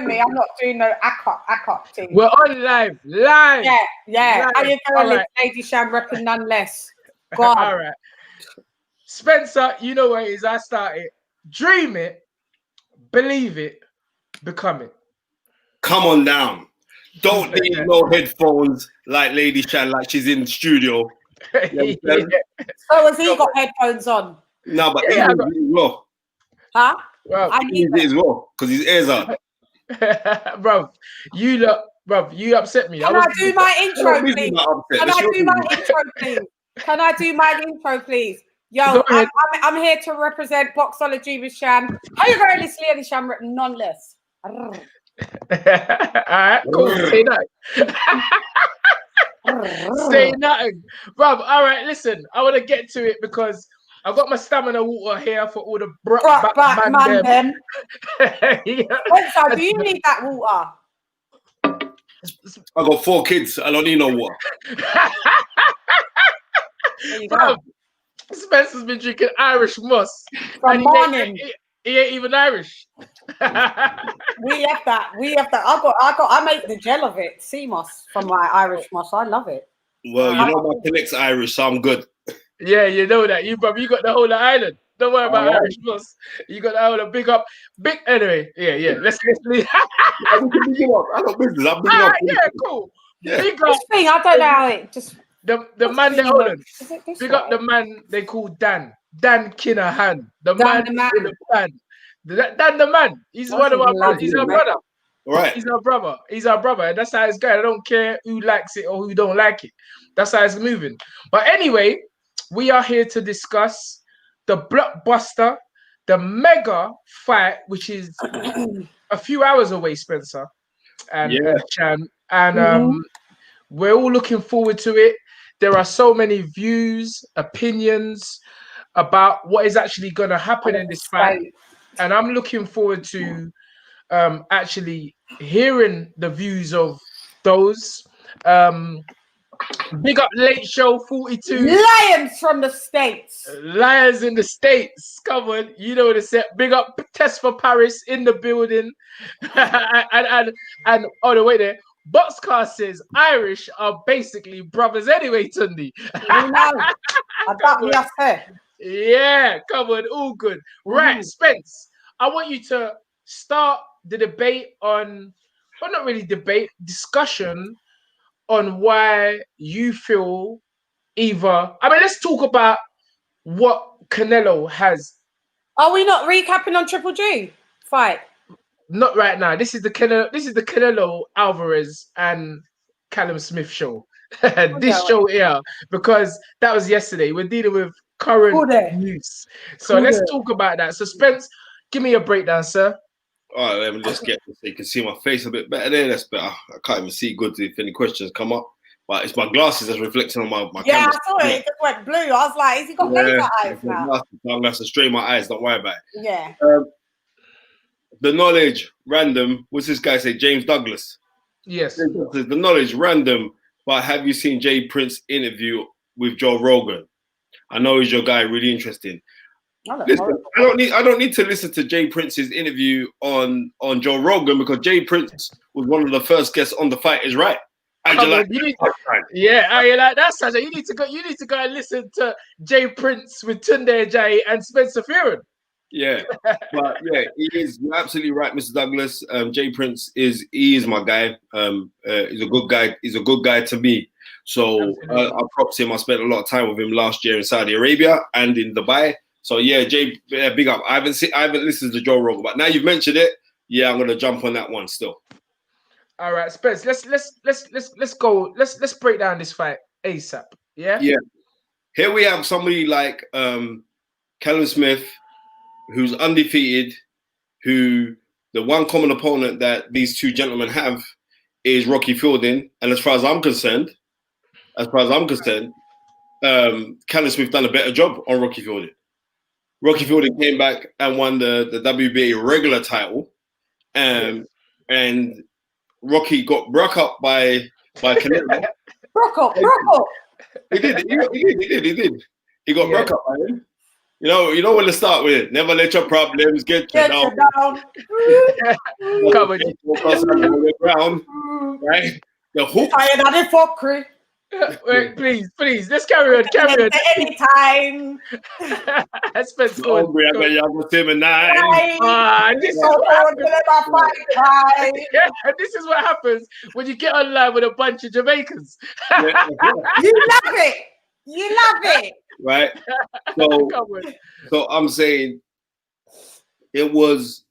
me. I'm not doing no ACOP thing. We're on live. Yeah. Live. How you going, Right. Lady Chann, repping none less. Go on. All right. Spencer, you know where it is. I started. Dream it, believe it, become it. Come on down. Don't need no headphones like Lady Chann, like she's in the studio. Yeah. So has he got headphones on? No, but Yeah, he as well. Huh? Well, I He need needs it as well because his ears are. Bruv, you upset me. Can I do my intro, please? Can Can I do my intro, please? Yo, Go ahead. I'm here to represent Boxology with Chann. How you going, this lady Chann, none less? All right, cool. Say that. Say nothing, bruv. All right, listen. I want to get to it because I got my stamina water here for all the man them. Yeah. Spencer, do you need that water? I got 4 kids. I don't need no water. There you go. Bruv, Spencer's been drinking Irish moss. From and morning. He ain't even Irish. We have that. I make the gel of it. Sea moss from my Irish moss. I love it. Well, you know my connect's Irish, so I'm good. Yeah, you know that. You got the whole of Ireland. Don't worry about Irish moss. You got the whole of big anyway. Yeah. Let's leave. I got business. I'm big up. Yeah, cool. Yeah. Big This up thing, I don't know how it just. the man they hold on. Big up way? the man they call Dan Kinahan. The Dan man the man. with the band. Dan the man. He's That's one of our lovely, He's our man. brother. All right. He's our brother. And that's how it's going. I don't care who likes it or who don't like it. That's how it's moving. But anyway, we are here to discuss the blockbuster, the mega fight, which is a few hours away, Spencer and Chann. And we're all looking forward to it. There are so many views, opinions about what is actually going to happen in this fight. And I'm looking forward to actually hearing the views of those. Big up Late Show 42. Lions from the States. Lions in the States. Come on, you know what it said. Big up Test for Paris in the building. and oh no, wait there. Boxcar says Irish are basically brothers anyway, Tunde. Yeah, come on, all good. Right, Spence, I want you to start the debate on, well, not really debate, discussion on why you feel let's talk about what Canelo has. Are we not recapping on Triple G fight? Not right now. This is the Canelo Alvarez and Callum Smith show. This show here, because that was yesterday. We're dealing with current news. So let's talk about that. So Spence, give me a breakdown, sir. All right, let me just get this so you can see my face a bit better there. That's better. I can't even see good if any questions come up. But it's my glasses that's reflecting on my camera. I saw it. It just went blue. I was like, has he got laser eyes now? I'm going to have to strain my eyes. Don't worry about it. Yeah. The knowledge, random. What's this guy say? James Douglas. Yes. The knowledge, random. But have you seen Jay Prince's interview with Joe Rogan? I know he's your guy. Really interesting. Listen, I don't need to listen to Jay Prince's interview on Joe Rogan because Jay Prince was one of the first guests on The Fight Is Right. You need to go and listen to Jay Prince with Tunde Ajayi and Spencer Fearon. Yeah, but yeah, you're absolutely right, Mr. Douglas. Jay Prince is my guy. He's a good guy. He's a good guy to me. So I props him. I spent a lot of time with him last year in Saudi Arabia and in Dubai. So yeah, Jay, big up. I haven't listened to Joe Rogan, but now you've mentioned it, yeah, I'm gonna jump on that one still. All right, Spence. Let's go. Let's break down this fight ASAP. Yeah. Yeah. Here we have somebody like Callum Smith, who's undefeated. Who the one common opponent that these two gentlemen have is Rocky Fielding, and as far as I'm concerned, Callum Smith done a better job on Rocky Fielding. Rocky Fielding came back and won the WBA regular title, and Rocky got broke up by Canelo. Broke up. He did. He got broke up by him. You know when to start with. Never let your problems get you down. Come on. Ground, right? The hook. Tired of the fuckery. Wait, please. Let's carry on. Anytime. Spence, This this is what happens when you get online with a bunch of Jamaicans. You love it. Right. So I'm saying it was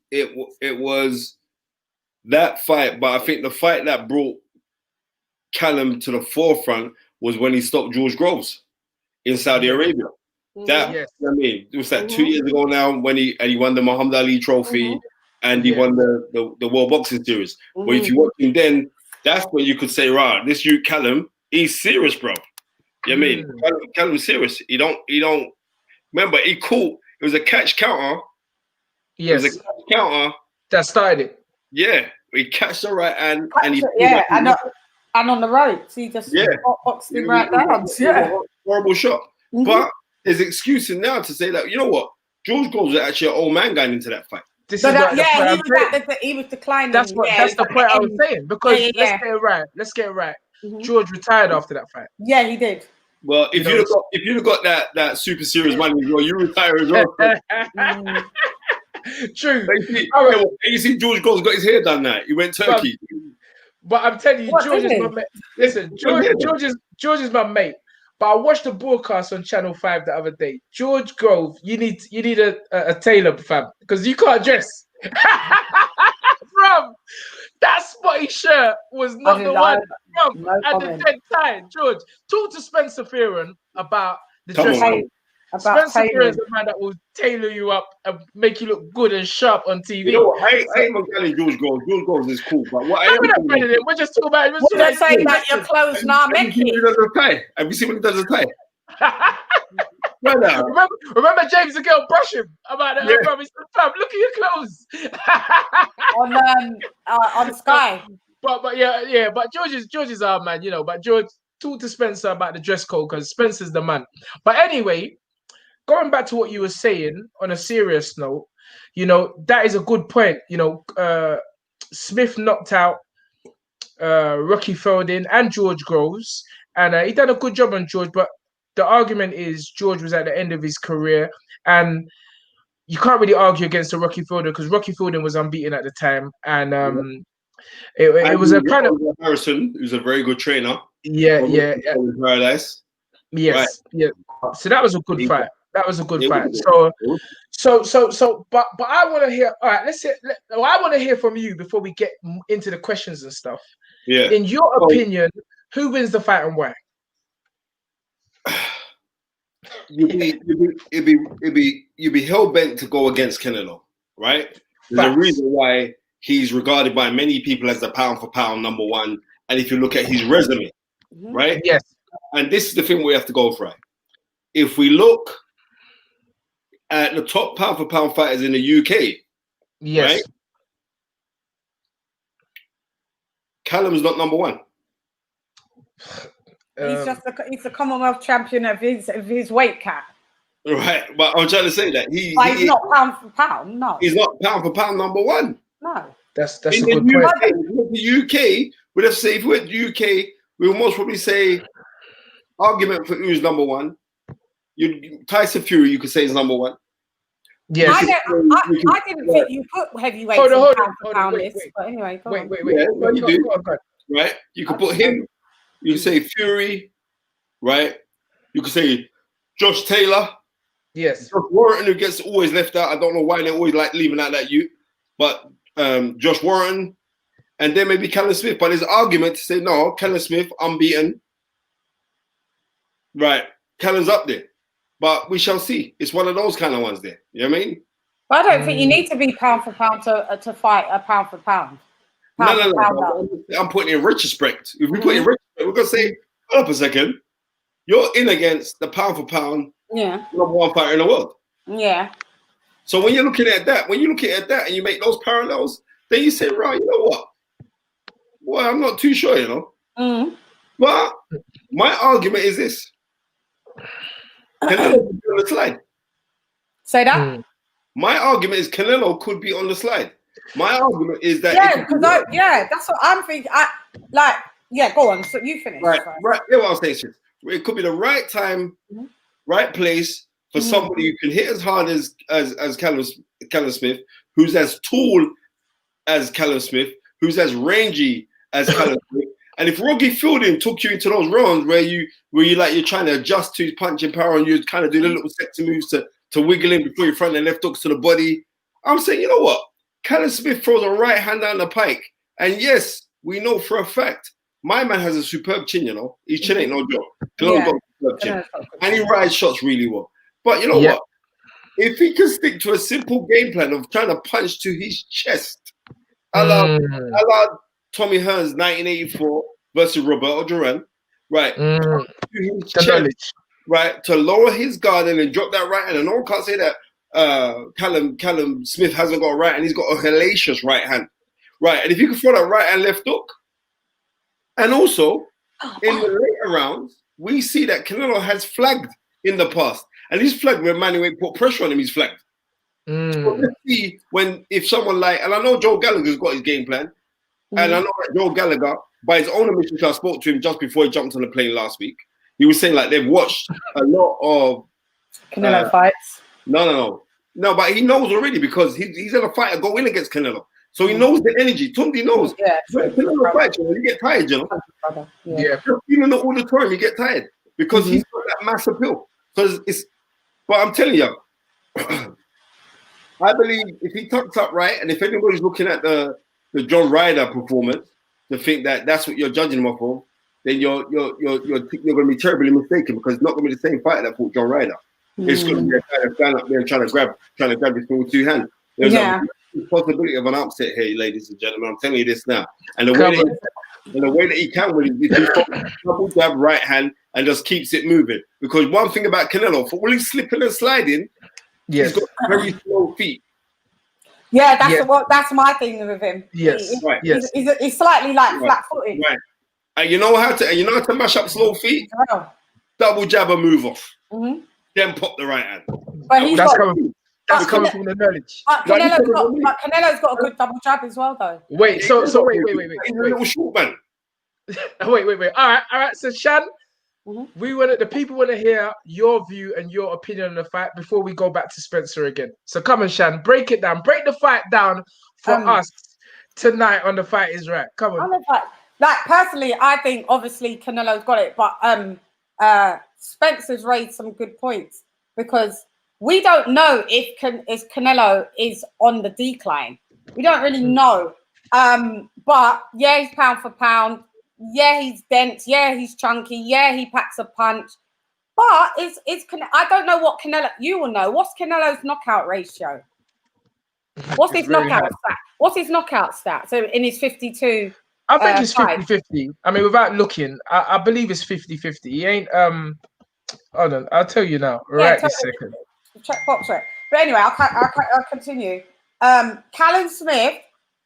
that fight, but I think the fight that brought Callum to the forefront was when he stopped George Groves in Saudi Arabia. That it was like 2 years ago now when he won the Muhammad Ali Trophy and he won the World Boxing Series. But if you watch him then, that's when you could say, right, this you Callum, he's serious, bro. You know what I mean? Callum's serious. He don't remember he caught it was a catch counter. Yes. It was a catch counter that started it. Yeah. He catched the right hand and he and on the ropes, he just boxed him right down. Yeah. Horrible shot. But there's excuses now to say that, you know what? George Groves was actually an old man going into that fight. He was declining. That's the point I was saying. Because let's get it right. George retired after that fight. Yeah, he did. Well, if you'd have got that super serious money as well, you retire as well. True. You see George Groves got his hair done now. He went Turkey. But I'm telling you, George is my mate. Listen, George is my mate. But I watched the broadcast on Channel 5 the other day. George Grove, you need a tailor, fam, because you can't dress. Bro, that spotty shirt was not the one. At the dead time, George, talk to Spencer Fearon about the dress code. Spencer Fearon is a man that will tailor you up and make you look good and sharp on TV. You know what? I ain't telling George Groves. George Groves is cool, but what we're just talking about. What they're saying about your clothes now, Mickey. Have you seen when he does a tie? Remember James the girl brush him about it. Fam, look at your clothes on Sky. But George is our man, you know. But George, talk to Spencer about the dress code because Spencer's the man. But anyway, going back to what you were saying on a serious note, you know, that is a good point. You know, Smith knocked out Rocky Feldin and George Groves, and he done a good job on George. But the argument is George was at the end of his career, and you can't really argue against the Rocky Feldin because Rocky Feldin was unbeaten at the time, and it was a kind of Harrison, who's a very good trainer. Paradise. Yes, right. Yeah. So that was a good fight. But I want to hear. All right, I want to hear from you before we get into the questions and stuff. Yeah. In your opinion, who wins the fight and why? You'd be hell bent to go against Canelo, right? There's a reason why he's regarded by many people as the pound for pound number one. And if you look at his resume, right? Yes. And this is the thing we have to go for. Right? If we look at the top pound for pound fighters in the UK, yes, right? Callum's not number one. He's the Commonwealth champion of his weight cat. Right, but I'm trying to say that he's not pound for pound. No, he's not pound for pound number one. No, that's a good point. The UK, we'd have to say if we went to the UK, we would most probably say argument for who's number one. Tyson Fury, you could say is number one. Yes. I didn't think you put heavyweight on pound for pound list. But anyway, wait. Yeah, you do. Right? You could put him. You could say Fury, right? You could say Josh Taylor. Yes. Josh Warrington, who gets always left out. I don't know why they always like leaving out that youth. But Josh Warrington, and then maybe Callum Smith. But there's an argument to say, no, Callum Smith, unbeaten. Right. Callum's up there. But we shall see. It's one of those kind of ones there. You know what I mean? But I don't think you need to be pound for pound to fight a pound for pound. No. I'm putting in retrospect. If we put in retrospect, we're going to say, hold up a second. You're in against the pound for pound number one fighter in the world. Yeah. So when you're looking at that, and you make those parallels, then you say, right, you know what? Well, I'm not too sure, you know. But my argument is this. Canelo on the slide. Say that. My argument is Canelo could be on the slide. My argument is that that's what I'm thinking. Go on. So you finish. Right. Yeah, what I was saying. It could be the right time, right place for somebody who can hit as hard as Callum Smith, who's as tall as Callum Smith, who's as rangy as Callum Smith. And if Rocky Fielding took you into those rounds where you're trying to adjust to his punching power and you kind of do the little sexy moves to wiggle in before your front and left hooks to the body, I'm saying, you know what? Callum Smith throws a right hand down the pike. And yes, we know for a fact, my man has a superb chin, you know. His chin ain't no joke. Got a superb chin. And he rides shots really well. But you know what? If he can stick to a simple game plan of trying to punch to his chest, a la Tommy Hearns 1984 versus Roberto Duran, right? To his chest, right? To lower his guard and then drop that right hand. And no one can't say that Callum Smith hasn't got a right hand. He's got a hellacious right hand, right? And if you can throw that right hand left hook, and also in the later rounds, we see that Canelo has flagged in the past. And he's flagged when Manny put pressure on him, he's flagged. So let's see if someone like, and I know Joe Gallagher's got his game plan, and I know that Joe Gallagher, by his own admission, I spoke to him just before he jumped on the plane last week. He was saying like they've watched a lot of Canelo fights. No, but he knows already because he's had a fighter go in against Canelo. So he knows the energy. Tunde knows. Yeah, when Canelo fights, you get tired, you know. Just feeling it all the time, you get tired because he's got that mass appeal. But I'm telling you, I believe if he tucks up right, and if anybody's looking at the John Ryder performance to think that that's what you're judging him off of, then you're going to be terribly mistaken because it's not going to be the same fighter that fought John Ryder. It's going to be a guy that's standing up there and trying to grab his thing with two hands. There's a possibility of an upset here, ladies and gentlemen. I'm telling you this now. And the way that he can win is if he double jab right hand and just keeps it moving. Because one thing about Canelo, for all he's slipping and sliding, he's got very slow feet. Yeah, that's my thing with him. Yes, he's slightly like flat-footed. Right. And you know how to mash up slow feet. Double jab and move off. Then pop the right hand. But that's coming from the knowledge. Canelo's got a good double jab as well, though. Wait. He's a little short man. Wait. All right. So Chann, the people want to hear your view and your opinion on the fight before we go back to Spencer again. So come on, Chann, break it down. Break the fight down for us tonight on The Fight Is Right. Come on. Like personally, I think obviously Canelo's got it, but Spencer's raised some good points because we don't know if Canelo is on the decline. We don't really know. But yeah, he's pound for pound. Yeah, he's dense. Yeah, he's chunky. Yeah, he packs a punch. But I don't know what Canelo. You will know. What's Canelo's knockout ratio? What's his knockout stat? What's his knockout stat? So in his 52. I think it's 50-50. I mean, without looking, I believe it's 50-50. He ain't. Hold on, I'll tell you now. This second. Check box right. But anyway, I'll continue. Callum Smith,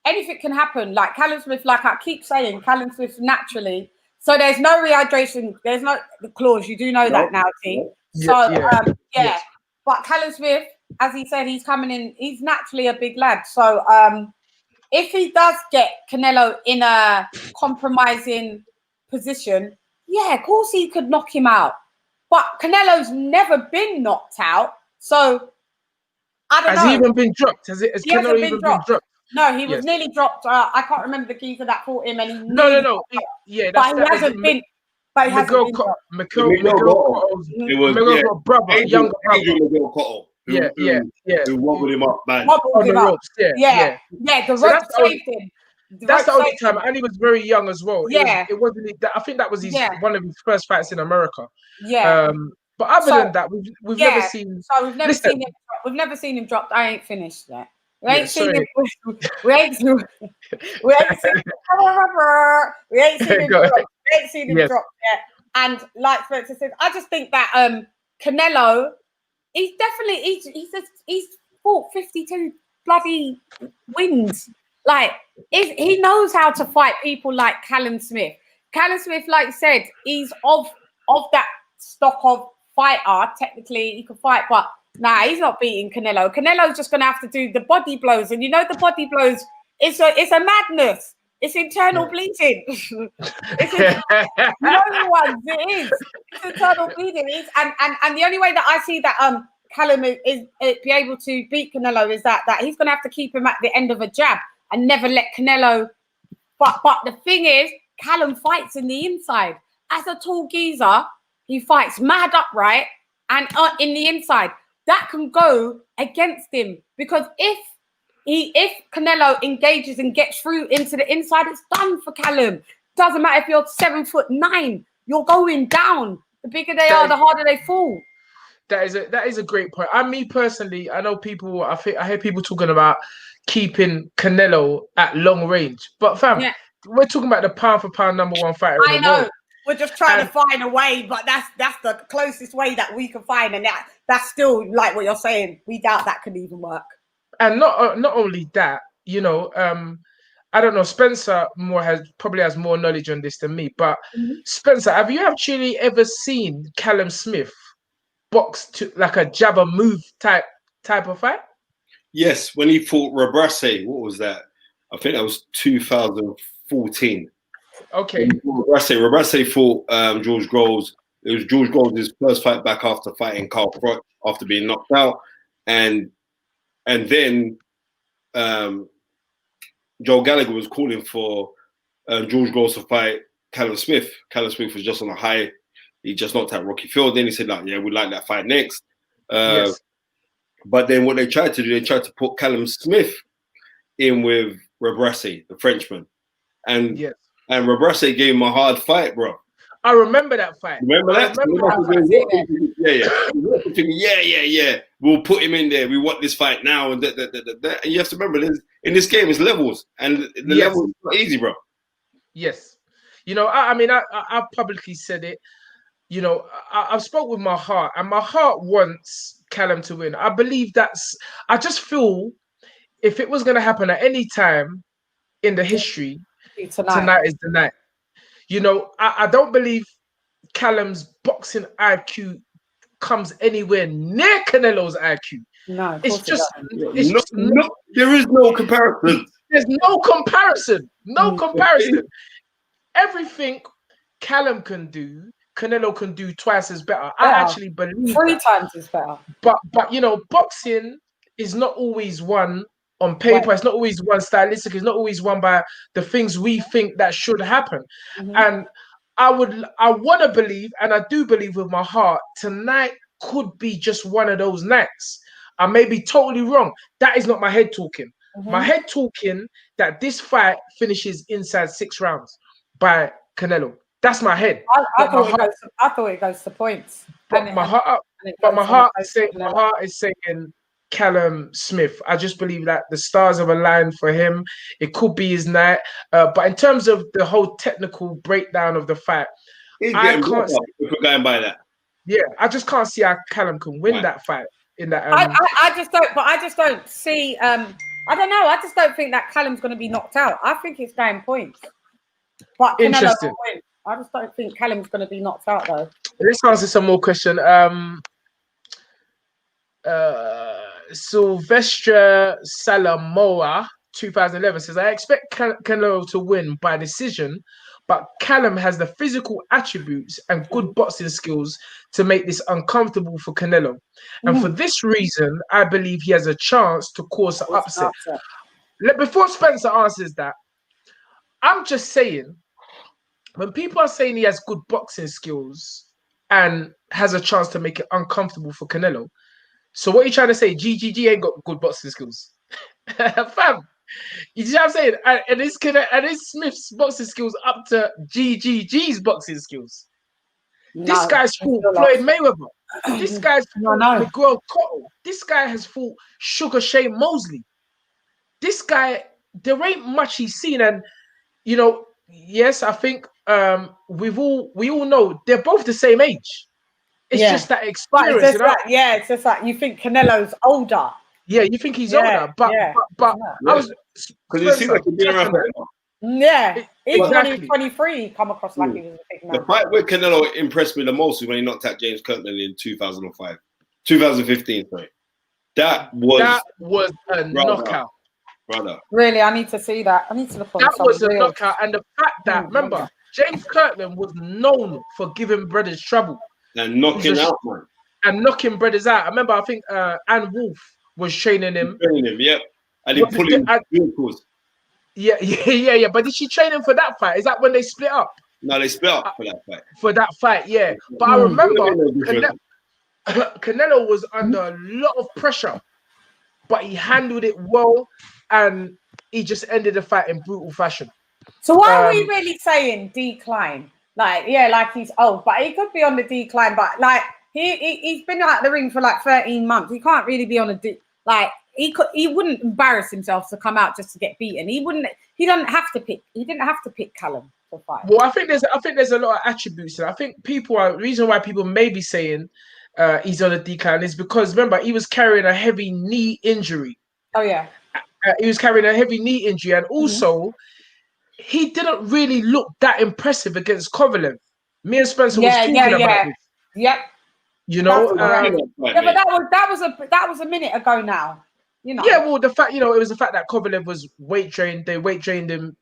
anything can happen. Like Callum Smith, like I keep saying, Callum Smith naturally. So there's no rehydration. There's no clause. You do know that now, T. But Callum Smith, as he said, he's coming in. He's naturally a big lad. So if he does get Canelo in a compromising position, of course he could knock him out. But Canelo's never been knocked out. So, I don't know. Has he even been dropped? Has Canelo even been dropped? No, he was nearly dropped. I can't remember the geezer that fought him. And No. But he hasn't been. But he hasn't been dropped. Miguel's brother, younger brother. Miguel Cotto. Who wobbled him up, man. On the ropes, the ropes saved him. That's the only time, and he was very young as well. It wasn't. I think that was one of his first fights in America. But other than that, we've never seen. So we've never seen him. We've never seen him dropped. I ain't finished yet. We ain't seen him. We ain't seen him dropped yet. And like Spencer said, I just think that Canelo, he's fought 52 bloody wins. Like he knows how to fight people like Callum Smith. Callum Smith, like I said, he's of that stock of fighter. Technically, he can fight, but Nah, he's not beating Canelo. Canelo's just gonna have to do the body blows, and you know the body blows. It's a madness. It's internal bleeding. You know the ones. It is. It's internal bleeding. And the only way that I see that Callum is be able to beat Canelo is that he's gonna have to keep him at the end of a jab and never let Canelo. But the thing is, Callum fights in the inside. As a tall geezer, he fights mad upright and in the inside. That can go against him because if Canelo engages and gets through into the inside, it's done for Callum. Doesn't matter if you're 7'9", you're going down. The bigger they are, the harder they fall. That is a great point. Me personally, I know people. I hear people talking about keeping Canelo at long range, but fam, we're talking about the pound for pound #1 fighter. I know. We're just trying to find a way, but that's the closest way that we can find, and that's still like what you're saying. We doubt that could even work. And not only that, you know, I don't know. Spencer probably has more knowledge on this than me, but Spencer, have you actually ever seen Callum Smith box to like a jabber move type of fight? Yes, when he fought Rebrasse, what was that? I think that was 2014. Okay. Rebrasse fought George Groves. It was George Groves' first fight back after fighting Carl Froch after being knocked out, and then Joe Gallagher was calling for George Groves to fight Callum Smith. Callum Smith was just on a high. He just knocked out Rocky Field. Then he said, like, yeah, we'd like that fight next. Yes. But then what they tried to do, they tried to put Callum Smith in with Rebrasse, the Frenchman. And Rebrasse gave him a hard fight, bro. I remember that fight. Remember that? Yeah. We'll put him in there. We want this fight now. And you have to remember, in this game, it's levels. And the levels are not easy, bro. Yes. You know, I've publicly said it. You know, I've spoke with my heart, and my heart wants Callum to win. I believe I just feel if it was going to happen at any time in the history, tonight is the night. You know, I don't believe Callum's boxing IQ comes anywhere near Canelo's IQ. No, it's just there is no comparison. There's no comparison. No comparison. Everything Callum can do, Canelo can do twice as better. I actually believe 3 times as better. But you know, boxing is not always won on paper. It's not always won stylistic. It's not always won by the things we think that should happen. And I want to believe, and I do believe with my heart, tonight could be just one of those nights. I may be totally wrong. That is not my head talking. My head talking that this fight finishes inside 6 rounds by Canelo. That's my head. I thought it goes to points. But my heart is saying Callum Smith. I just believe that the stars have aligned for him. It could be his night. But in terms of the whole technical breakdown of the fight, I can't see, if we're going by that. Yeah, I just can't see how Callum can win that fight. In that, I just don't see. I don't know. I just don't think that Callum's going to be knocked out. I think it's going points. But interesting. Win. I just don't think Callum's going to be knocked out though. Let's answer some more question. Sylvestre Salamoa 2011 says, I expect Canelo to win by decision, but Callum has the physical attributes and good boxing skills to make this uncomfortable for Canelo. And for this reason, I believe he has a chance to cause an upset. Before Spencer answers that, I'm just saying, when people are saying he has good boxing skills and has a chance to make it uncomfortable for Canelo, so what are you trying to say? GGG ain't got good boxing skills. Fam, you see what I'm saying? And is Smith's boxing skills up to GGG's boxing skills? No, this guy's fought Floyd Mayweather. This guy's fought Miguel Cotto. This guy has fought Sugar Shane Mosley. This guy, there ain't much he's seen. And, you know, yes, I think we all know they're both the same age. It's just that experience. It's just like you think Canelo's older. Yeah, you think he's older, but I was because you see like he's been around. Even when he was 23, he come across like he was a big man. The fight where Canelo impressed me the most is when he knocked out James Kirkland in 2005. 2015, sorry. That was a knockout. Brother. Really, I need to see that. I need to look on That some was a reels. knockout. And the fact that, remember, James Kirkland was known for giving brothers trouble. And knocking out, man. And knocking brothers out. I remember, I think Ann Wolf was training him. Yep. And he put him vehicles. Yeah. But did she train him for that fight? Is that when they split up? No, they split up for that fight. For that fight, yeah. But I remember Canelo was under a lot of pressure, but he handled it well, and he just ended the fight in brutal fashion. So why are we really saying decline? Like, yeah, like he's old, but he could be on the decline. But like he's been out of the ring for like 13 months. He can't really be on a he wouldn't embarrass himself to come out just to get beaten. He didn't have to pick Callum for fight. Well, I think there's a lot of attributes. I think the reason why people may be saying he's on a decline is because, remember, he was carrying a heavy knee injury. Oh yeah. He was carrying a heavy knee injury, and also he didn't really look that impressive against Kovalev. Me and Spencer was talking about this. Yep. You know, but that was a minute ago now. You know. Yeah, well, the fact, it was the fact that Kovalev was weight trained. They weight trained him.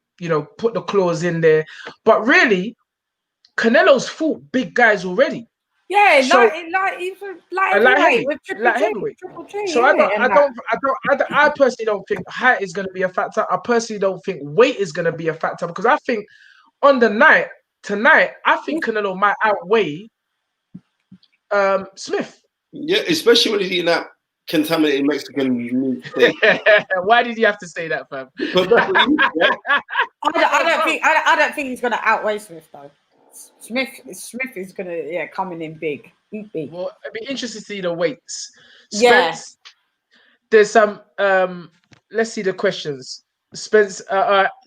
Put the claws in there. But really, Canelo's fought big guys already. Yeah, so, like heavyweight with triple G. So I personally don't think height is going to be a factor. I personally don't think weight is going to be a factor, because I think on the night tonight, I think Canelo might outweigh Smith. Yeah, especially when he's eating that contaminated Mexican meat. Why did you have to say that, fam? I don't think he's going to outweigh Smith though. Smith is gonna coming in big. Big. Well, I'd be interested to see the weights. Spence, there's some let's see the questions. Spence,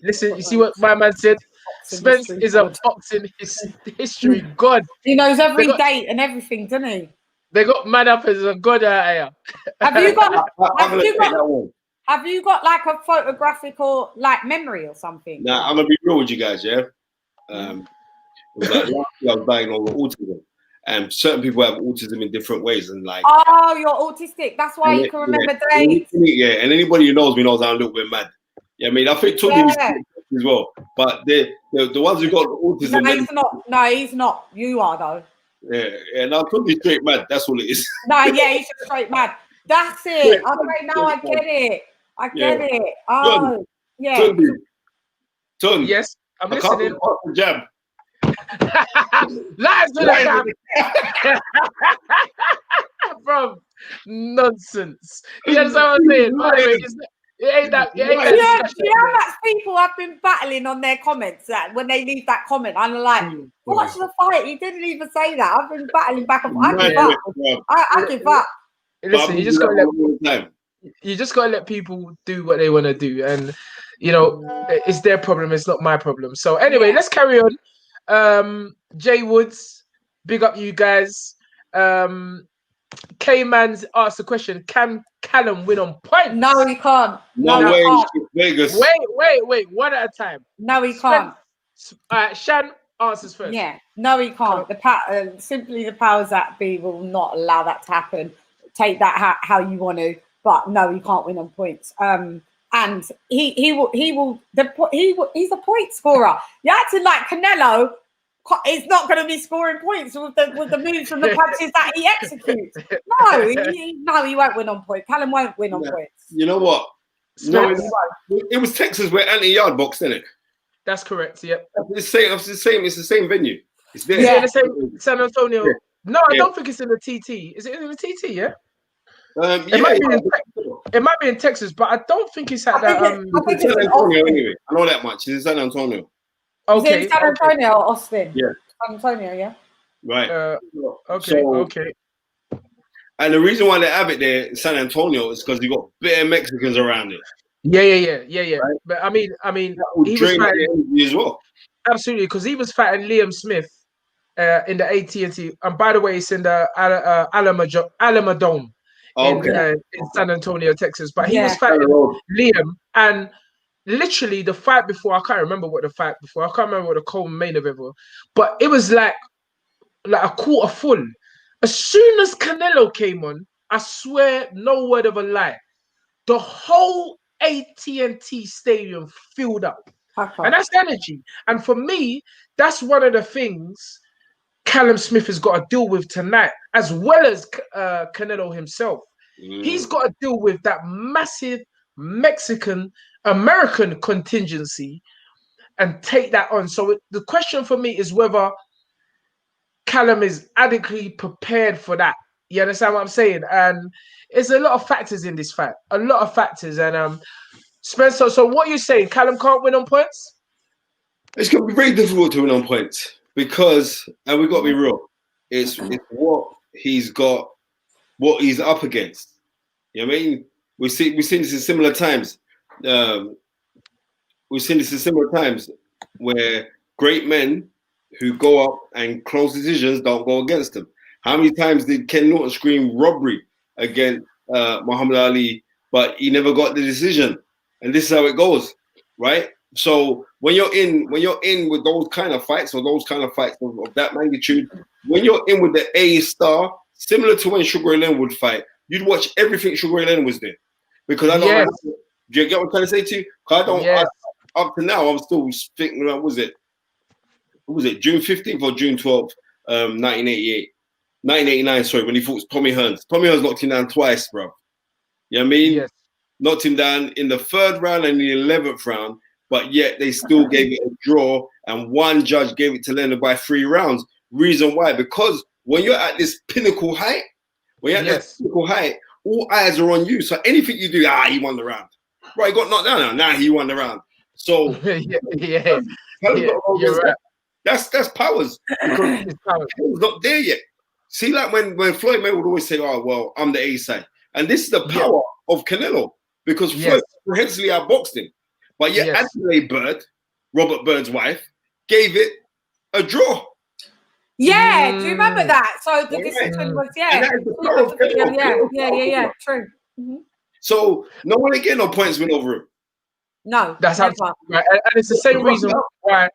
listen, you see what my man said? Spence is a boxing history god. He knows every date and everything, doesn't he? They got man up as a god here. Have you got like a photographical like memory or something? Nah, I'm gonna be real with you guys, yeah. It was like last year I was diagnosed with autism, and certain people have autism in different ways, and like. Oh, you're autistic. That's why you can remember dates. Yeah, and anybody who knows me knows I'm a little bit mad. Yeah, I mean, I think Tunde was as well, but the ones who got autism. No, he's not. No, he's not. You are though. Yeah. No, Tunde's straight mad. That's all it is. No, yeah, he's just straight mad. That's it. Okay, now I get it. I get it. Oh, yeah. Tunde. Yes, I'm listening. The jab. Lies to the jab. Bro, nonsense. You understand what I'm saying? Anyway, it ain't that. That's people have been battling on their comments that when they leave that comment, I'm like, watch the fight. He didn't even say that. I've been battling back and forth. I give up. I give up. Listen, you just gotta let people do what they want to do, and it's their problem. It's not my problem. So anyway, let's carry on. Jay Woods, big up you guys. K-Man's asked the question: can Callum win on points? No, he can't. No way. Vegas. Wait. One at a time. No, he can't. Chann answers first. Yeah. No, he can't. Simply the powers that be will not allow that to happen. Take that how you want to, but no, he can't win on points. And he's a point scorer. You're acting like Canelo is not going to be scoring points with the moves and the punches that he executes. No, he won't win on points. Callum won't win on points. You know what? No, it was Texas where Anthony Yard boxed, didn't it? That's correct. Yep. It's the same venue. It's there. Yeah, the same San Antonio. Yeah. No, I don't think it's in the TT. Is it in the TT? Yeah. It might be in Texas, but I don't think it's at that. It's in San Antonio anyway. I know that much. It's in San Antonio. Okay. Is it San Antonio or Austin? Yeah. San Antonio, yeah. Right. Okay. And the reason why they have it there in San Antonio is because you got bare Mexicans around it. Yeah. Right? But I mean, he was fighting as well. Absolutely, because he was fighting Liam Smith in the AT&T, and by the way, it's in the Alamodome. In San Antonio, Texas, but he was fighting Liam, and literally the fight before, I can't remember what the Coleman main event was, but it was like a quarter full, As soon as Canelo came on, I swear, no word of a lie, the whole AT&T stadium filled up. And that's energy. And for me, that's one of the things Callum Smith has got to deal with tonight, as well as Canelo himself. He's got to deal with that massive Mexican-American contingency and take that on. So the question for me is whether Callum is adequately prepared for that. You understand what I'm saying? And there's a lot of factors in this fight. A lot of factors. And Spencer, so what you saying? Callum can't win on points? It's going to be very difficult to win on points because, and we've got to be real, it's what he's got, what he's up against. You know what I mean? We've seen this in similar times. We've seen this in similar times where great men who go up and close decisions don't go against them. How many times did Ken Norton scream robbery against Muhammad Ali, but he never got the decision? And this is how it goes, right? So when you're in with those kind of fights or those kind of fights of that magnitude, when you're in with the A star, similar to when Sugar Ray Leonard would fight, you'd watch everything Sugar Ray Leonard was doing. Because I don't know, do you get what I'm trying to say to you? Because up to now, I'm still thinking, was it June 15th or June 12th, 1989, sorry, when he fought Tommy Hearns. Tommy Hearns knocked him down twice, bro. You know what I mean? Yes. Knocked him down in the 3rd round and the 11th round, but yet they still gave it a draw, and one judge gave it to Leonard by 3 rounds. Reason why? Because when you're at this pinnacle height, all eyes are on you. So anything you do, he won the round. Right, he got knocked down now. He won the round. So you're right. That's powers. Because Canelo's not there yet. See, like when Floyd Mayweather would always say, "Oh, well, I'm the A side," and this is the power of Canelo because Floyd comprehensively outboxed him. But yet, Adelaide Bird, Robert Bird's wife, gave it a draw. Yeah, do you remember that? So the decision was true. Mm-hmm. So no one again on points win over him. No, that's absolutely right, and it's the same reason why.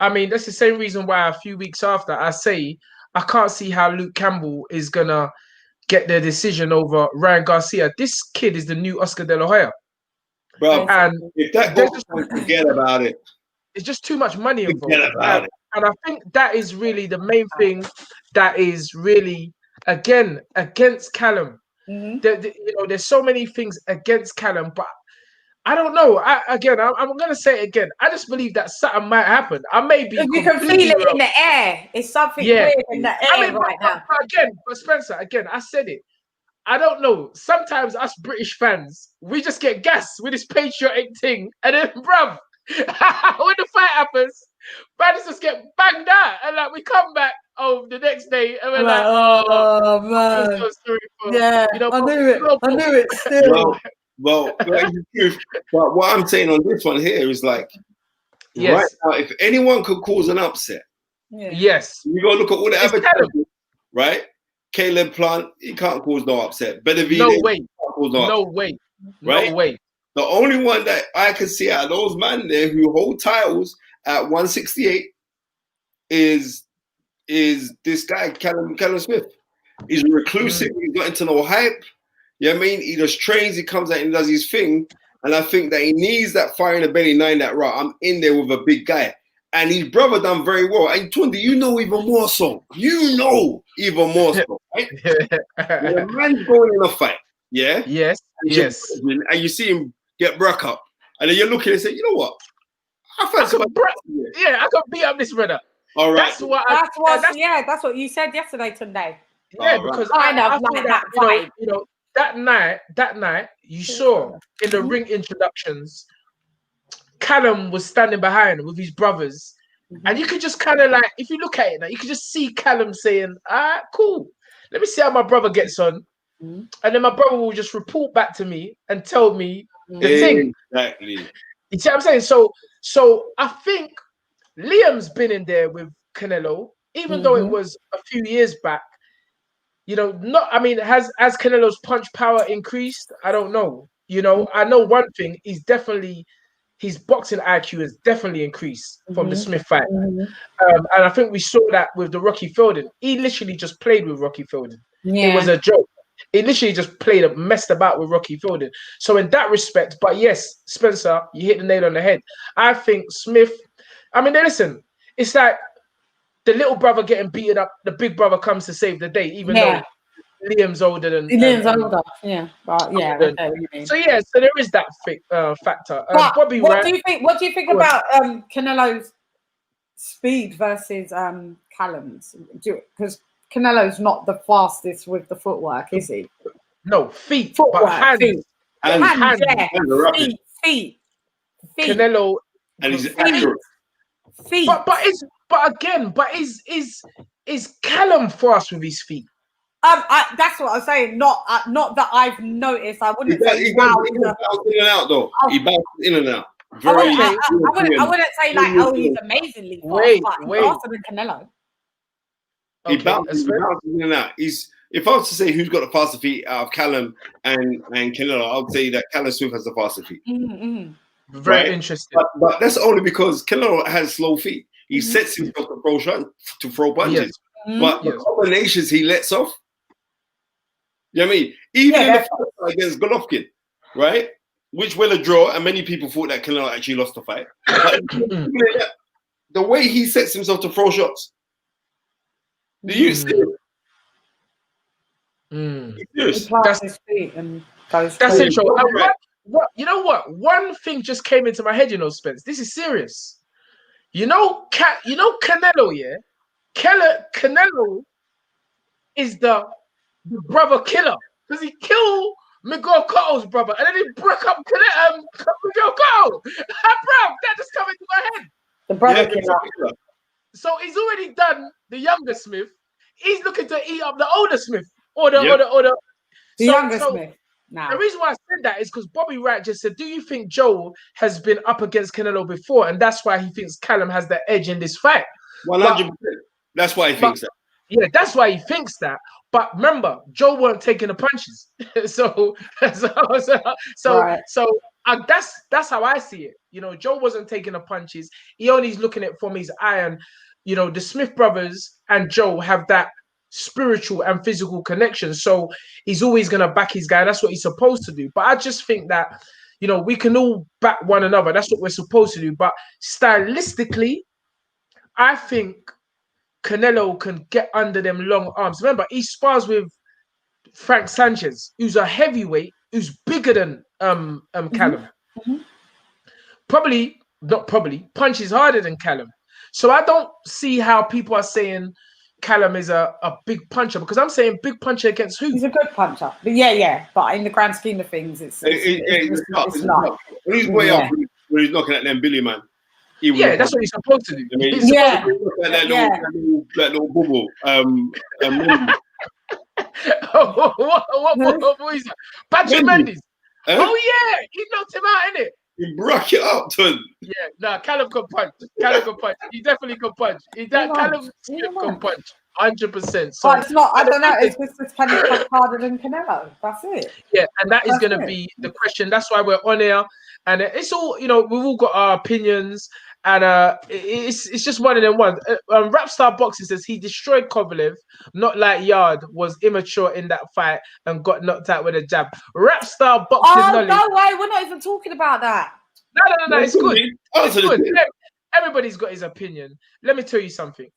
I mean, that's the same reason why a few weeks after I say I can't see how Luke Campbell is gonna get the decision over Ryan Garcia. This kid is the new Oscar De La Hoya, bro. And if that goes, forget about it. It's just too much money involved. Forget about it. And I think that is really the main thing that is really again against Callum. Mm-hmm. There's so many things against Callum, but I don't know. I'm going to say it again. I just believe that something might happen. I may be. You can feel it in the air. It's something weird in the air right now. But Spencer, I said it. I don't know. Sometimes us British fans, we just get gas with this patriotic thing, and then, bruv, when the fight happens, fans just get banged out, and like we come back the next day, and we're like, oh man, I'm so sorry for, I knew it still. Well, but what I'm saying on this one here is like, right now, if anyone could cause an upset, you go look at all the advertising, right? Caleb Plant, he can't cause no upset. Benavidez, no way. Right? No way. The only one that I can see out of those men there who hold titles at 168 is this guy, Callum Smith. He's reclusive. He's got into no hype. You know what I mean? He just trains, he comes out and does his thing. And I think that he needs that fire in the belly, 9 that right. I'm in there with a big guy. And his brother done very well. And Tunde, even more so. Right? When a man's going in a fight, Yes. And you see him get broke up. And then you're looking and say, you know what? I could beat up this brother. All right. That's what you said yesterday, Tunde. Yeah, because I feel that, that night, you saw in the ring introductions, Callum was standing behind with his brothers. And you could just kind of like, if you look at it now, you could just see Callum saying, cool. Let me see how my brother gets on. And then my brother will just report back to me and tell me the thing. Exactly. You see what I'm saying? So I think Liam's been in there with Canelo, even though it was a few years back. Has Canelo's punch power increased? I don't know. I know one thing, he's definitely his boxing IQ has definitely increased from the Smith fight. Mm-hmm. And I think we saw that with the Rocky Fielding. He literally just played with Rocky Fielding. Yeah. It was a joke. He literally just messed about with Rocky Fielding. So in that respect, but yes, Spencer, you hit the nail on the head. I think Smith, I mean, listen, it's like the little brother getting beaten up, the big brother comes to save the day, even though Liam's older than older. Yeah. But yeah. So yeah, so there is that factor. Bobby, what do you think? What do you think about Canelo's speed versus Callum's? Because Canelo's not the fastest with the footwork, is he? No, feet, footwork, but hands. Hands, yeah. Feet. Canelo, and he's accurate. Feet. But is Callum fast with his feet? That's what I'm saying. Not that I've noticed. I wouldn't say wow. He bounces in and out though. He bounces in and out. I wouldn't say like, oh, he's amazingly fast, but he's faster than Canelo. He bounces in and out. If I was to say who's got the faster feet out of Callum and Canelo, I would say that Callum Smith has the faster feet. Mm-hmm. Very interesting. But that's only because Canelo has slow feet. He sets himself to throw punches. Yes. But the combinations he lets off, you know what I mean? Even in the fight against Golovkin, right? Which went a draw, and many people thought that Canelo actually lost the fight. But the way he sets himself to throw shots, do you see it? That's his feet and goes. That's interesting. What you know? What one thing just came into my head? You know, Spence. This is serious. You know, Canelo. Yeah, Canelo is the brother killer because he killed Miguel Cotto's brother, and then he broke up Miguel Cotto. Bro, that just come into my head. The brother killer. So he's already done the younger Smith. He's looking to eat up the older Smith or the younger Smith. Now. The reason why I said that is because Bobby Wright just said, "Do you think Joe has been up against Canelo before, and that's why he thinks Callum has the edge in this fight?" 100%. That's why he thinks that. Yeah, that's why he thinks that. But remember, Joe weren't taking the punches, so that's how I see it. You know, Joe wasn't taking the punches. He only is looking at it from his eye, and you know, the Smith brothers and Joe have that spiritual and physical connection. So he's always gonna back his guy. That's what he's supposed to do. But I just think that, you know, we can all back one another. That's what we're supposed to do. But stylistically, I think Canelo can get under them long arms. Remember, he spars with Frank Sanchez, who's a heavyweight, who's bigger than Callum. Punches harder than Callum. So I don't see how people are saying Callum is a big puncher, because I'm saying big puncher against who? He's a good puncher. But yeah. But in the grand scheme of things, it's not. When he's way up, when he's knocking at them Billy man. That's what he's supposed to do. I mean, that little bubble. What is that? Patrick Mendes. Oh yeah, he knocked him out, innit? He broke it up, Tun. Yeah, no, Callum can punch. He definitely can punch. Callum can punch. 100%. So it's not. I don't know. It's just can he punch harder than Canelo? That's it. Yeah, and that's going to be the question. That's why we're on air, and it's all, you know, we've all got our opinions, and it's just one of them ones. Rapstar Boxing says he destroyed Kovalev, not like Yard was immature in that fight and got knocked out with a jab. Rapstar Boxing. Oh no way! We're not even talking about that. No. It's good. It's good. Everybody's got his opinion. Let me tell you something.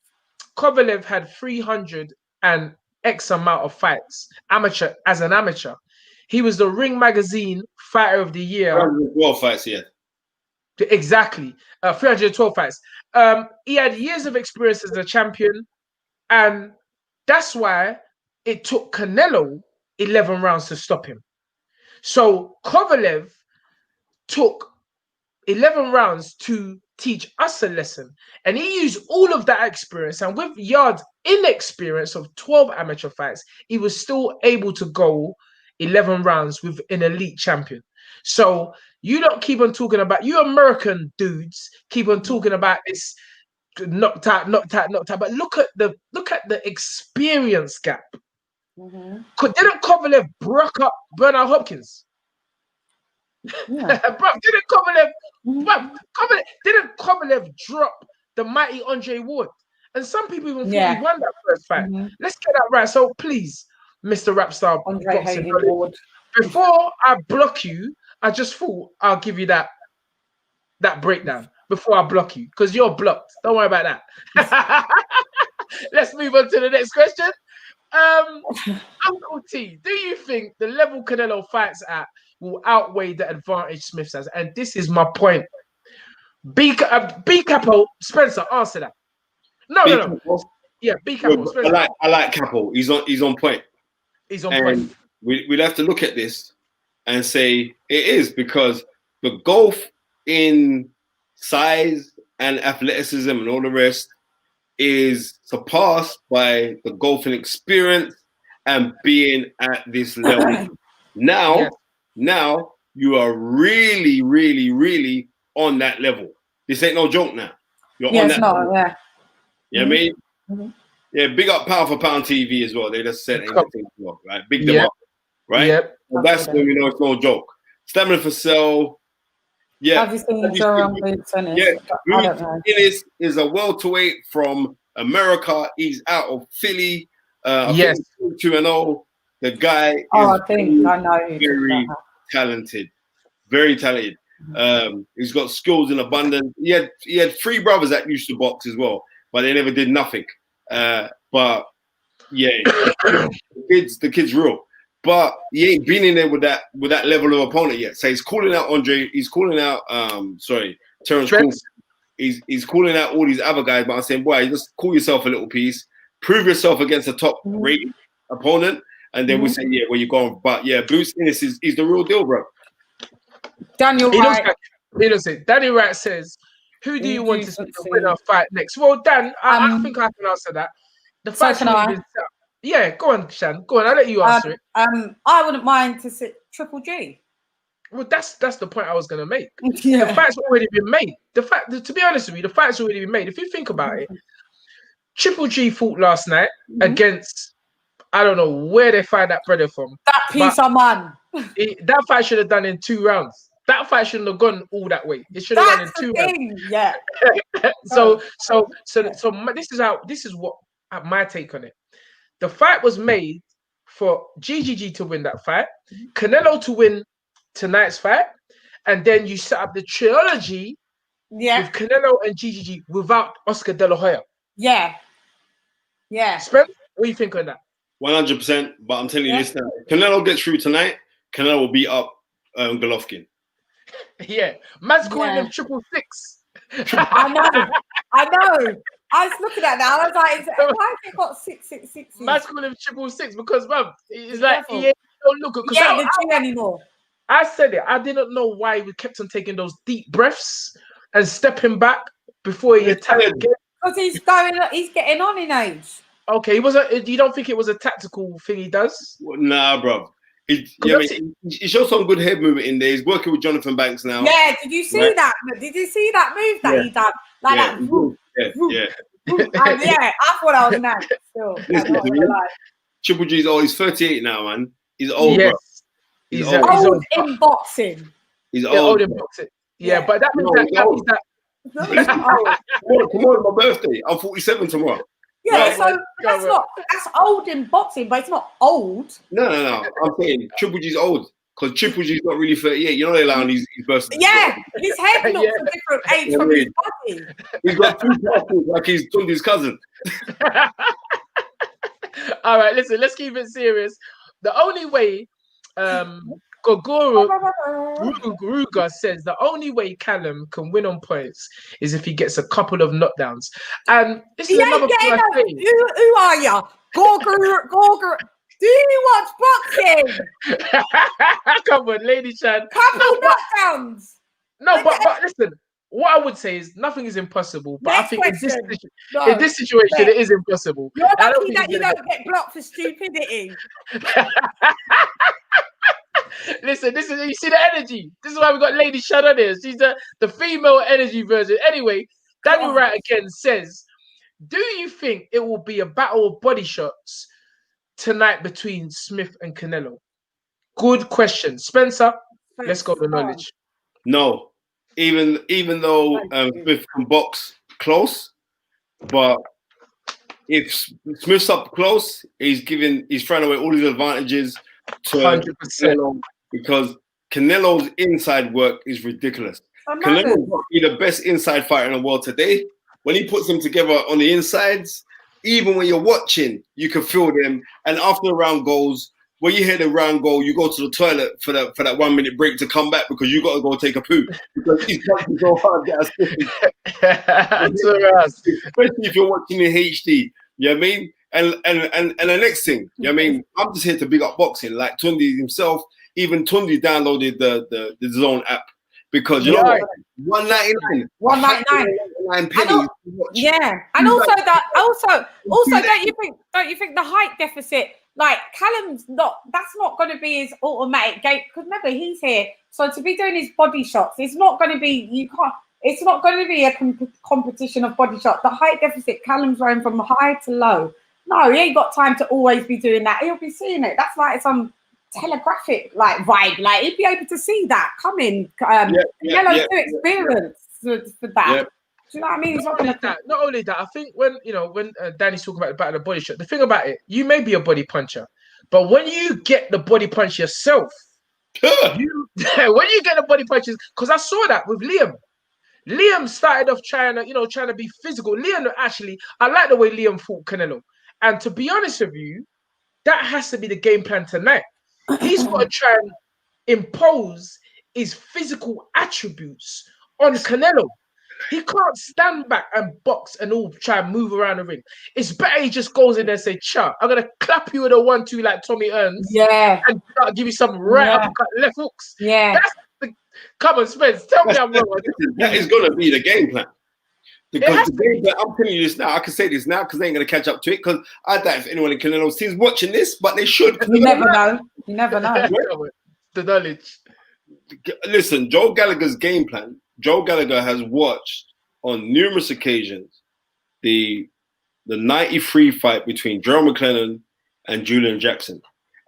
Kovalev had 300 and X amount of fights, as an amateur. He was the Ring Magazine Fighter of the Year. 312 fights, yeah. Exactly. 312 fights. He had years of experience as a champion, and that's why it took Canelo 11 rounds to stop him. So Kovalev took 11 rounds to teach us a lesson, and he used all of that experience, and with Yard's inexperience of 12 amateur fights, he was still able to go 11 rounds with an elite champion. So you don't keep on talking about, you American dudes keep on talking about this knocked out, but look at the experience gap. Didn't Kovalev broke up Bernard Hopkins? Bro, didn't Kovalev drop the mighty Andre Ward? And some people even thought he won that first fight. Let's get that right. So please, Mr. Rapstar Boxing Knowledge, before I block you, I just thought I'll give you that breakdown before I block you, because you're blocked. Don't worry about that. Let's move on to the next question. Uncle T, do you think the level Canelo fights at will outweigh the advantage Smith has? And this is my point. B Capo, Spencer, answer that. No. Yeah, B Capo. Spencer. I like Capo. He's on point. He's on point. We'd have to look at this and say it is, because the gulf in size and athleticism and all the rest is surpassed by the gulf in experience and being at this level. Now you are really, really, really on that level. This ain't no joke now. You're on that level. Yeah. You know what I mean? Yeah, big up Pound for Pound TV as well. They just said anything as well, right? Big them up, right? Yep. So that's when we know it's no joke. Stamina for SAUL. Yeah. Have you seen Jerome Boots Ennis? Yeah, Ennis is a welterweight from America. He's out of Philly. Yes. 2-0. The guy is I know very talented. Very talented. He's got skills in abundance. He had 3 brothers that used to box as well, but they never did nothing. But yeah, the kid's real. But he ain't been in there with that level of opponent yet. So he's calling out Andre. He's calling out Terrence Cole. He's calling out all these other guys. But I'm saying, boy, just call yourself a little piece. Prove yourself against a top rated opponent, and then we say, yeah, where you going? But yeah, Boots Ennis is the real deal, bro. Daniel Wright. Danny Wright says, who do you want to see the winner fight next? Well, Dan, I think I can answer that. The fight yeah, go on, Chann. Go on, I'll let you answer it. I wouldn't mind to sit Triple G. Well, that's the point I was gonna make. The fight's already been made. To be honest with you, the fight's already been made. If you think about it, Triple G fought last night against, I don't know where they find that brother from. That piece of man. That fight should have done in 2 rounds. That fight shouldn't have gone all that way. It should have done in 2 rounds. Yeah. So this is what my take on it. The fight was made for GGG to win that fight, Canelo to win tonight's fight, and then you set up the trilogy with Canelo and GGG without Oscar De La Hoya. Yeah. Spence, what do you think on that? 100%. But I'm telling you this now. If Canelo gets through tonight, Canelo will beat up Golovkin. Yeah. Man's calling him 666. I know. I was looking at that. I was like, why have they got 666? Man's calling him 666 because, man, it's like he ain't don't look good. Yeah, the G anymore. I said it. I didn't know why we kept on taking those deep breaths and stepping back before he attacked again. Because he's getting on in age. Okay, you don't think it was a tactical thing he does? Well, nah, bro. He showed some good head movement in there. He's working with Jonathan Banks now. Yeah, did you see that? Did you see that move that he done? Like that. Yeah. I thought I was mad. Still, Triple G's old. He's 38 now, man. He's old, bro. He's old in boxing. He's old in boxing. Yeah, but that means that. Come on, my birthday. I'm 47 tomorrow. Yeah, so that's old in boxing, but it's not old. No. I'm saying Triple G's old because Triple G's not really 38. You know they allow his birthday. Yeah, his head looks a different age from his body. He's got 2 passports like he's Tunde's cousin. All right, listen, let's keep it serious. The only way Gogoro Ruga says the only way Callum can win on points is if he gets a couple of knockdowns. And this is another thing I say. Who are you? Gogoro. Do you watch boxing? Come on, Lady Chann. Couple knockdowns. No, but listen, what I would say is nothing is impossible. But I think in this situation, it is impossible. You're lucky that you don't get blocked for stupidity. Listen, you see the energy. This is why we got Lady Chann on here. She's the female energy version. Anyway, Daniel Wright again says, do you think it will be a battle of body shots tonight between Smith and Canelo? Good question. Spencer? Let's go to knowledge. No, even though Smith can box close, but if Smith's up close, he's throwing away all his advantages to 100%. Canelo, because Canelo's inside work is ridiculous. Canelo might be the best inside fighter in the world today. When he puts them together on the insides, even when you're watching, you can feel them. And after the round goes, when you hear the round go, you go to the toilet for that 1 minute break to come back because you got to go take a poo because he's punching so hard. Especially if you're watching in HD. You know what I mean? And the next thing, you know what I mean? I'm just here to big up boxing. Like Tunde himself, even Tunde downloaded the Zone app because you know what? $1.99 pennies. Yeah, and also don't you think the height deficit, like Callum's that's not going to be his automatic gate, because remember he's here, so to be doing his body shots, it's not going to be it's not going to be a competition of body shots. The height deficit, Callum's running from high to low. No, he ain't got time to always be doing that. He'll be seeing it. That's like some telegraphic like vibe. Like he'd be able to see that coming. Yellow's too experienced for that. Yep. Do you know what I mean? Not only that, I think when Danny's talking about the body shot, the thing about it, you may be a body puncher, but when you get the body punch yourself, when you get the body punches, because I saw that with Liam. Liam started off trying to be physical. I like the way Liam fought Canelo. And to be honest with you, that has to be the game plan tonight. He's got to try and impose his physical attributes on Canelo. He can't stand back and box and all try and move around the ring. It's better he just goes in there and say, "Cha, I'm gonna clap you with a 1-2 like Tommy Earns." Yeah. And give you some uppercut left hooks. Yeah. That's the come on, Spence. Tell me I'm wrong. That is gonna be the game plan. Because the game plan, I'm telling you this now. I can say this now because they ain't gonna catch up to it. Because I doubt if anyone in Canelo's team's watching this, but they should. You never know. You never know. The knowledge. Listen, Joe Gallagher's game plan. Joe Gallagher has watched on numerous occasions the 93 fight between Joe McLennan and Julian Jackson.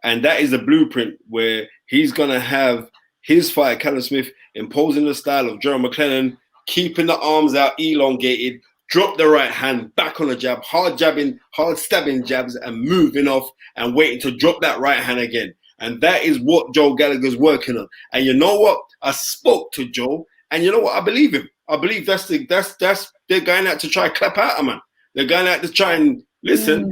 And that is a blueprint where he's going to have his fight, Callum Smith, imposing the style of Joe McLennan, keeping the arms out, elongated, drop the right hand, back on the jab, hard jabbing, hard stabbing jabs, and moving off and waiting to drop that right hand again. And that is what Joe Gallagher's working on. And you know what? I spoke to Joe. And you know what? I believe him. I believe they're going out to try and clap out a man. They're going out to try and listen,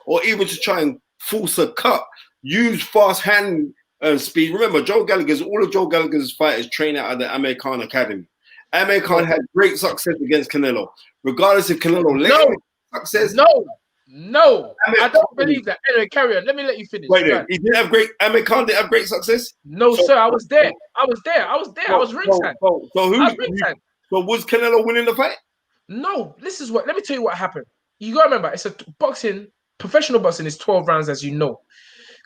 or even to try and force a cut, use fast hand speed. Remember, all of Joe Gallagher's fighters train out of the Amir Khan Academy. Amir Khan had great success against Canelo. Regardless if Canelo let success. No, I don't believe that. Anyway, carry on. Let me let you finish. Wait, he didn't have Amir Khan didn't have great success? No, sir. I was there. I was ringside. So was Canelo winning the fight? No, let me tell you what happened. You gotta remember, it's professional boxing is 12 rounds, as you know.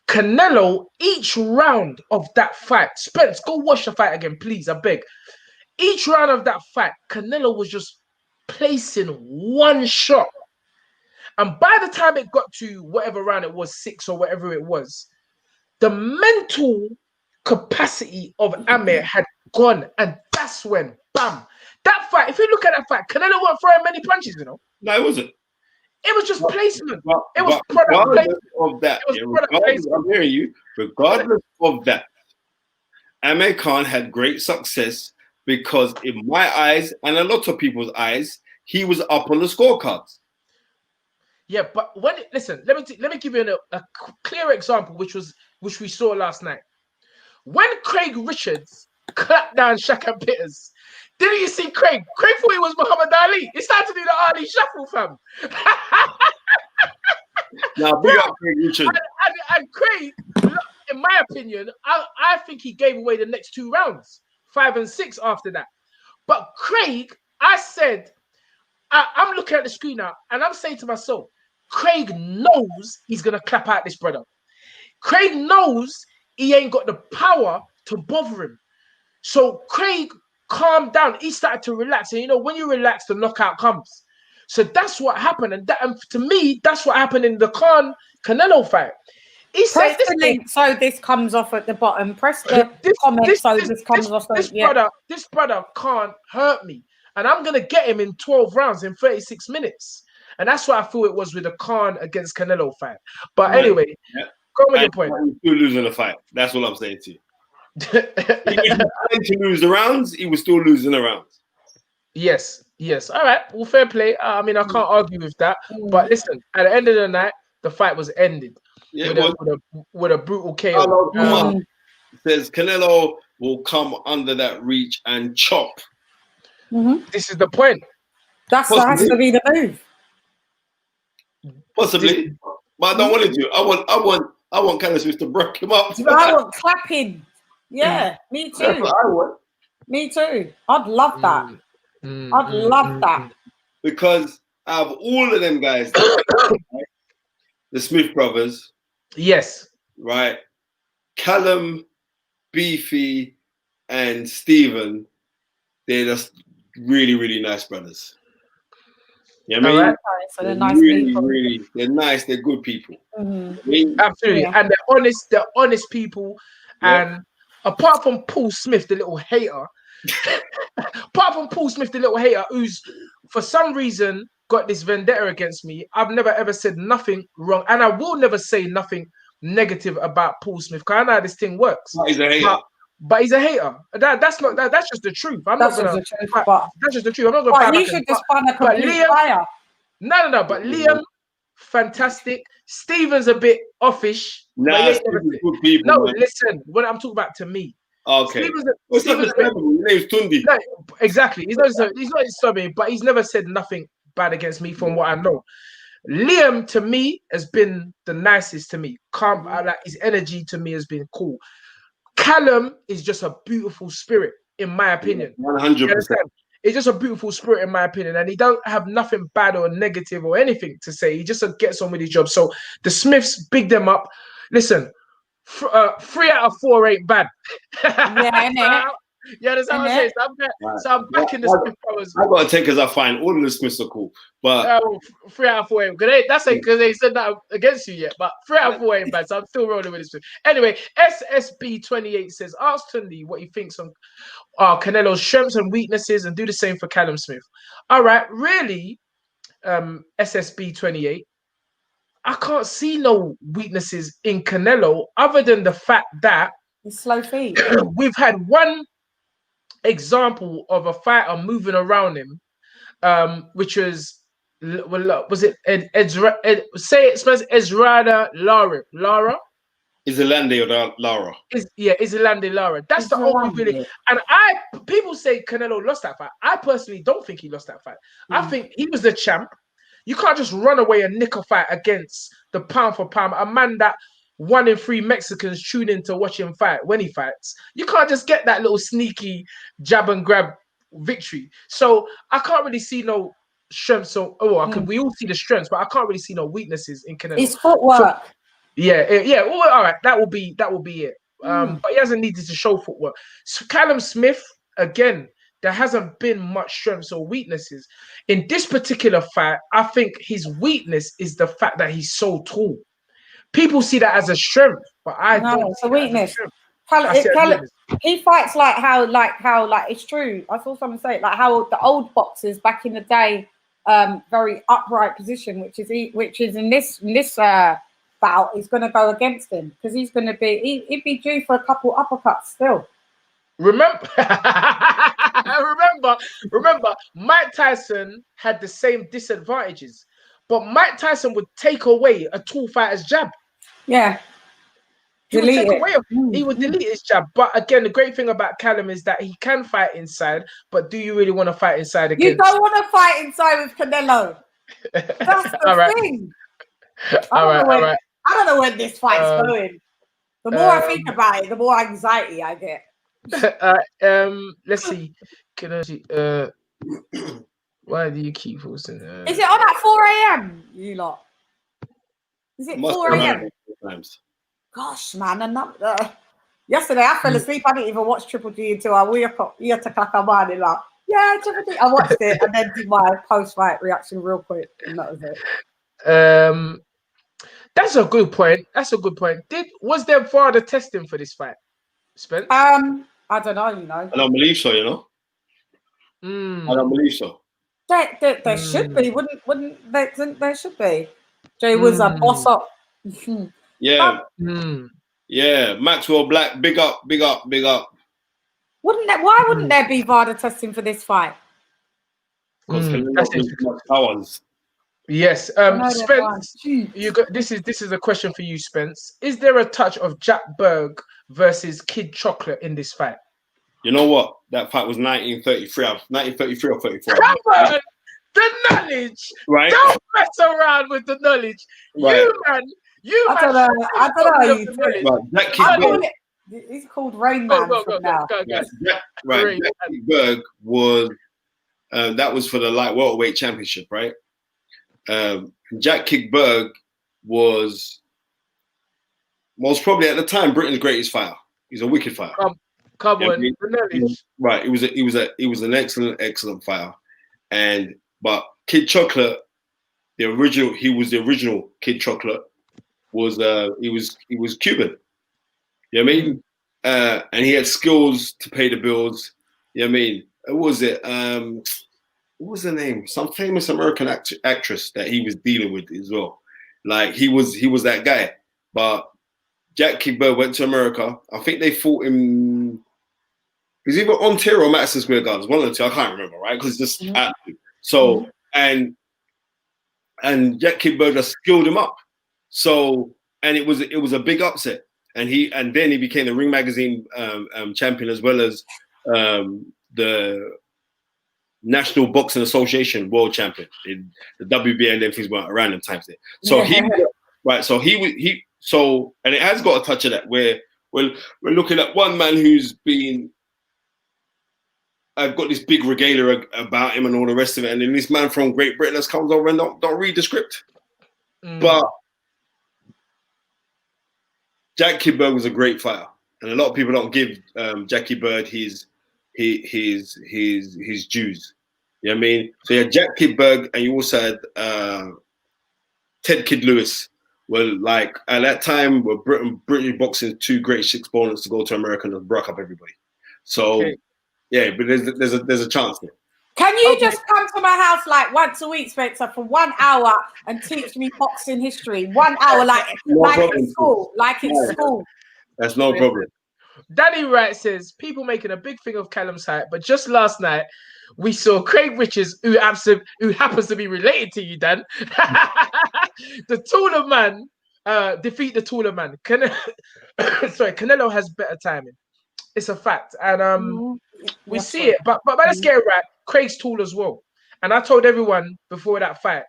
Canelo, each round of that fight, Spence, go watch the fight again, please, I beg. Each round of that fight, Canelo was just placing one shot. And by the time it got to whatever round it was, 6 or whatever it was, the mental capacity of Amir had gone. And that's when, bam, that fight, if you look at that fight, Canelo wasn't throwing many punches, you know? No, it wasn't. It was just placement. It was product placement. Of that, I'm hearing you. Regardless of that, Amir Khan had great success because in my eyes, and a lot of people's eyes, he was up on the scorecards. Yeah, but listen, let me give you a clear example, which we saw last night. When Craig Richards clapped down Shaq Peters, didn't you see Craig? Craig thought he was Muhammad Ali. He started to do the Ali shuffle, fam. Now, big up Craig Richards. And Craig, in my opinion, I think he gave away the next 2 rounds, 5 and 6 after that. But Craig, I said, I'm looking at the screen now, and I'm saying to myself, Craig knows he's going to clap out this brother. Craig knows he ain't got the power to bother him. So Craig calmed down. He started to relax. And, when you relax, the knockout comes. So that's what happened. And to me, that's what happened in the Canelo fight. said Press the link so this comes off at the bottom. Press the comment so this comes off. This brother can't hurt me, and I'm gonna get him in 12 rounds in 36 minutes, and that's what I feel it was with the Khan against Canelo fight. But anyway, go with your point. He was still losing the fight. That's what I'm saying to you. If he wanted to lose the rounds, he was still losing the rounds. Yes. All right. Well, fair play. I mean, I can't argue with that. But listen, at the end of the night, the fight was ended with a brutal KO. Says Canelo will come under that reach and chop. This is the point. That has to be the move. Possibly, but I don't want to. I want Callum Smith to break him up. I want clapping. Yeah, me too. That's what I want. Me too. I'd love that. I'd love that. Because out of all of them guys, the Smith brothers, yes, right? Callum, Beefy, and Stephen, they're just really, really nice brothers. You know what I mean? So they're nice people. Really, they're nice. They're good people. Absolutely, and they're honest. They're honest people. And apart from Paul Smith, the little hater, who's for some reason got this vendetta against me, I've never ever said nothing wrong, and I will never say nothing negative about Paul Smith because I know how this thing works. He's a hater. But he's a hater. That's just the truth. That's just the truth. I'm not gonna fight. You should just find a complete fire. No. But Liam, fantastic. Steven's a bit offish. Nah, good people, no, man. Listen. What I'm talking about to me. Okay. His name's Tunde. No, exactly. He's not disturbing, but he's never said nothing bad against me from what I know. Liam to me has been the nicest to me. Calm, like his energy to me has been cool. Callum is just a beautiful spirit, in my opinion. 100%. He's just a beautiful spirit, in my opinion, and he don't have nothing bad or negative or anything to say. He just gets on with his job. So the Smiths, big them up. Listen, 3 out of 4 ain't bad. Yeah, that's how I say it. So I'm backing the Smith brothers. I gotta take because I find all of the Smiths are cool, but 3 out of 4 ain't good. That's because they said that against you yet. But 3 out of 4 ain't bad. So I'm still rolling with this. Anyway, SSB28 says, ask Tunde what he thinks on Canelo's strengths and weaknesses, and do the same for Callum Smith. All right, really, SSB28. I can't see no weaknesses in Canelo other than the fact that he's slow feet. We've had one example of a fighter moving around him, which was it Ezrada Lara? Isolande or Lara? Isolande Lara. That's the only really. And people say Canelo lost that fight. I personally don't think he lost that fight. I think he was the champ. You can't just run away and nick a fight against the pound for pound, a man that 1 in 3 Mexicans tune in to watch him fight when he fights. You can't just get that little sneaky jab and grab victory. So I can't really see no strengths. We all see the strengths, but I can't really see no weaknesses in Canelo. His footwork. So, well, all right, that will be it. But he hasn't needed to show footwork. So Callum Smith, again, there hasn't been much strengths or weaknesses. In this particular fight, I think his weakness is the fact that he's so tall. People see that as a strength, but I don't. It's a weakness. He fights like how it's true. I saw someone say it, like how the old boxers back in the day, very upright position, which is in this bout is going to go against him because he's going to be he'd be due for a couple uppercuts still. Remember, Mike Tyson had the same disadvantages, but Mike Tyson would take away a tall fighter's jab. Yeah. He would delete his jab. But again, the great thing about Callum is that he can fight inside, but do you really want to fight inside against? You don't want to fight inside with Canelo. That's the thing. I don't know when this fight's going. The more I think about it, the more anxiety I get. Let's see. Can I see? Why do you keep forcing? Is it on at 4 a.m. You lot? Is it 4 a.m.? Gosh, man! And yesterday I fell asleep. I didn't even watch Triple G until I woke up. Yeah, Triple G. I watched it and then did my post-fight reaction real quick, and that was it. That's a good point. That's a good point. Was there further testing for this fight, Spence? I don't know. You know, I don't believe so. You know, I don't believe so. there should be. Wouldn't there should be? Jay was a boss up. Yeah. Yeah. Maxwell Black, big up, big up, big up. Why wouldn't there be VADA testing for this fight? Because powers. Yes, Spence. You got this is a question for you, Spence. Is there a touch of Jack Berg versus Kid Chocolate in this fight? You know what? That fight was 1933. 1933 or 34. Come on, the knowledge. Right. Don't mess around with the knowledge. Right. You I don't know. Jack Kid Berg. He's called Rain Man now. Jack Kid Berg was that was for the light welterweight championship, right? Jack Kid Berg was most probably at the time Britain's greatest fighter. He's a wicked fighter. Come on, right? He was an excellent fighter, but Kid Chocolate, he was the original Kid Chocolate. He was Cuban. You know what I mean? And he had skills to pay the bills. You know what I mean? What was it? What was the name? Some famous American actress that he was dealing with as well. Like he was that guy. But Jack Kid Berg went to America. I think they fought him. It was either Ontario or Madison Square Gardens. One of the two. I can't remember, right? Because just so and Jack Kid Berg just skilled him up. So and it was a big upset. And then he became the Ring Magazine champion as well as the National Boxing Association world champion in the WBA and everything's went around them times there. So and it has got a touch of that where we're looking at one man who's been got this big regalia about him and all the rest of it, and then this man from Great Britain has comes over and don't read the script. But Jack Kid Berg was a great fighter, and a lot of people don't give Jack Kid Berg his dues. You know what I mean? So you had Jack Kid Berg, and you also had Ted Kid Lewis. Well, like at that time, were British boxing two great exponents to go to America and broke up everybody. So yeah, but there's a chance there. Can you just come to my house like once a week, Spencer, for 1 hour and teach me boxing history? 1 hour, it's school, school. That's no problem. Danny Wright says people making a big thing of Callum's height, but just last night we saw Craig Richards, who happens to be related to you, Dan. The taller man defeat the taller man. Canelo has better timing. It's a fact, and we see it. But let's get it right. Craig's tall as well, and I told everyone before that fight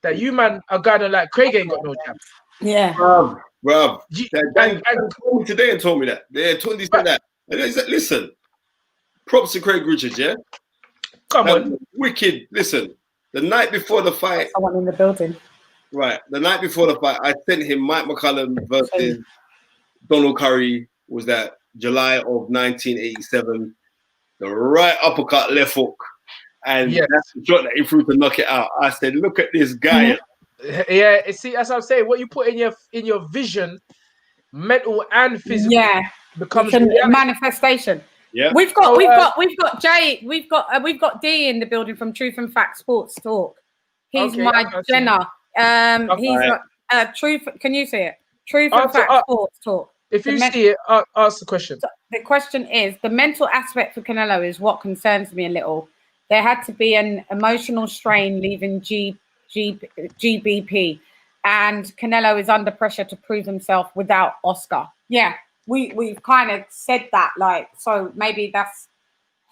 that you man are gonna like Craig ain't got no jab. Yeah, Rob. Dan called me today and told me that. Yeah, Tunde said that. And listen, props to Craig Richards. Yeah, come on, wicked. Listen, the night before the fight, someone in the building. Right, the night before the fight, I sent him Mike McCallum versus Donald Curry. Was that July of 1987? The right uppercut, left hook. And that's the shot that he threw to knock it out. I said, look at this guy. Yeah, see, as I'm saying, what you put in your vision, mental and physical, becomes manifestation. Yeah, we've got Jay, we've got D in the building from Truth and Fact Sports Talk. He's my Jenner. He's Truth. Can you see it? Truth and Fact Sports Talk. If you see it, ask the question. So the question is, the mental aspect for Canelo is what concerns me a little. There had to be an emotional strain leaving GBP, and Canelo is under pressure to prove himself without Oscar. Yeah, we've kind of said that, like, so maybe that's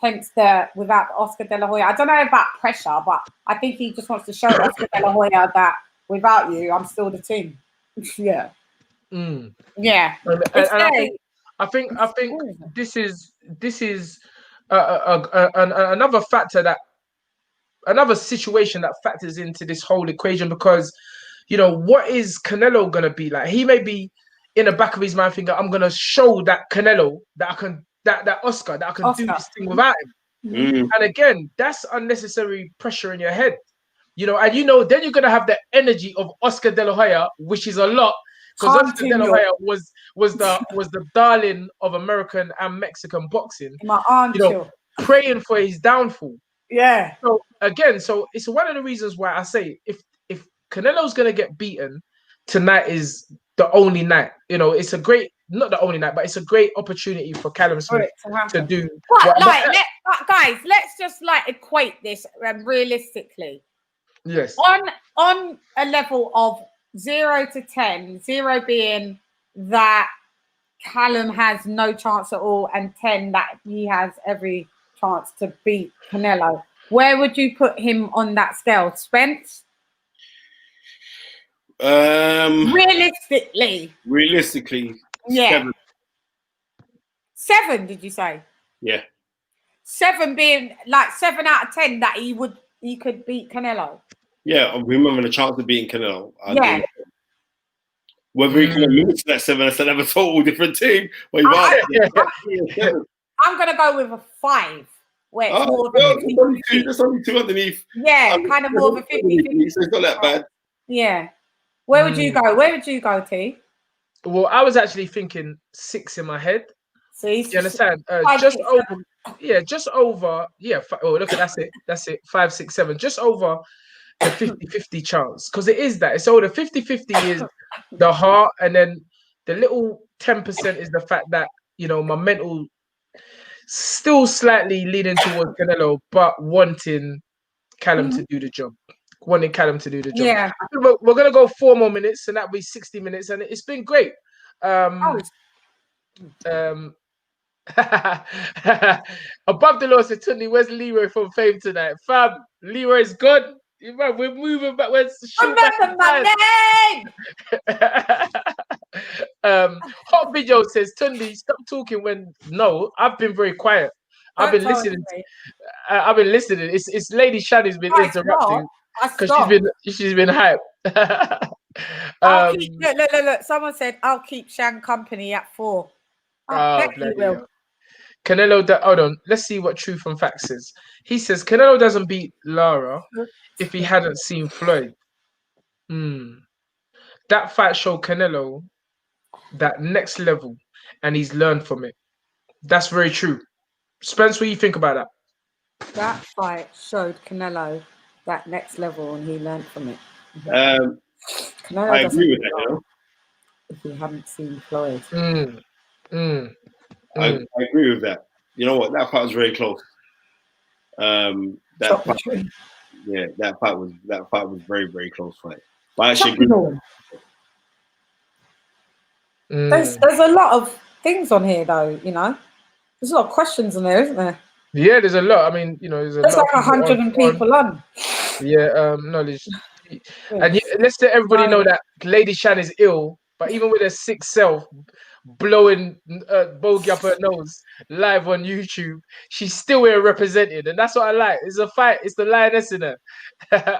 hence the without Oscar De La Hoya. I don't know about pressure, but I think he just wants to show Oscar De La Hoya that without you, I'm still the team. Yeah. Yeah. And I think this is another factor another situation that factors into this whole equation, because what is Canelo gonna be like? He may be in the back of his mind thinking, I'm gonna show that Canelo that I can that Oscar do this thing without him. And again, that's unnecessary pressure in your head, and then you're gonna have the energy of Oscar De La Hoya, which is a lot, because Oscar De La Hoya was the darling of American and Mexican boxing. My aunt, praying for his downfall. Yeah. So again, it's one of the reasons why I say if Canelo's gonna get beaten, tonight is the only night. It's a great, not the only night, but it's a great opportunity for Callum Smith to do. Guys, let's just equate this realistically. Yes. On a level of 0 to 10, 0 being that Callum has no chance at all, and 10 that he has every chance to beat Canelo. Where would you put him on that scale, Spence? Realistically, yeah. 7, did you say? Yeah. 7 being 7 out of 10 that he could beat Canelo. Yeah, I'm remembering a chance of beating Canelo. Whether he can lose to that 7, that's another total different thing. I'm gonna go with a 5. Where it's more of a 50-50. There's only 2 underneath. Yeah, kind of more of a 50-50. So it's not that bad. Yeah. Where would you go? Where would you go, T? Well, I was actually thinking 6 in my head. See, you understand? Just over. Yeah, just over. Yeah. Oh, look at that's it. 5, 6, 7. Just over the 50-50 chance, because it is that. So the 50-50 is the heart, and then the little 10% is the fact that my mental still slightly leaning towards Canelo, but wanting Callum to do the job. Yeah. We're gonna go 4 more minutes, and that'll be 60 minutes, and it's been great. Above the law said, Tunde, where's Leroy from Fame tonight? Fam, Leroy's gone. We're moving back. Remember my name. Hot Video says, Tunde, stop talking when. No, I've been very quiet. I've been listening. It's Lady Chann who's been interrupting because she's been hype. Look. Someone said I'll keep Chann company at 4. I bet you will. Canelo, hold on. Let's see what Truth and Facts says. He says Canelo doesn't beat Lara if he hadn't seen Floyd. That fight showed Canelo that next level, and he's learned from it. That's very true. Spence, what do you think about that? That fight showed Canelo that next level, and he learned from it. Canelo I agree with that. If he hadn't seen Floyd. I agree with that. You know what? That fight was very close. That fight was very, very close fight. But I actually agree. There's a lot of things on here, though. There's a lot of questions on there, isn't there? Yeah, there's a lot. I mean, there's like 100 people on. Yeah, knowledge. And let's let everybody know that Lady Chann is ill, but even with her sick self, blowing bogey up her nose live on YouTube, she's still here represented, and that's what I like. It's a fight. It's the lioness in her.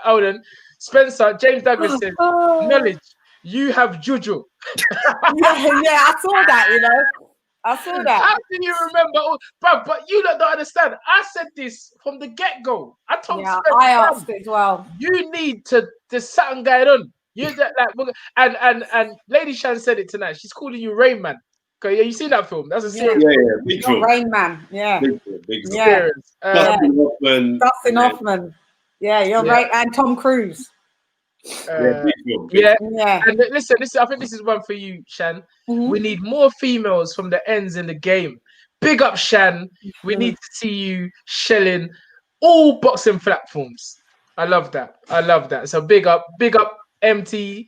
Hold on, Spencer. James Douglas said, "Knowledge, you have juju." I saw that. I saw that. How can you remember, bro? But you don't understand. I said this from the get-go. I told Spencer, I asked it as well. You need to. There's something going on. And Lady Chann said it tonight. She's calling you Rain Man. Okay, you seen that film? That's a serious big film. Rain Man. Yeah. Big experience. Dustin Hoffman. Yeah, you're right. And Tom Cruise. And listen. I think this is one for you, Chann. We need more females from the ends in the game. Big up, Chann. We need to see you shelling all boxing platforms. I love that. So big up, MT.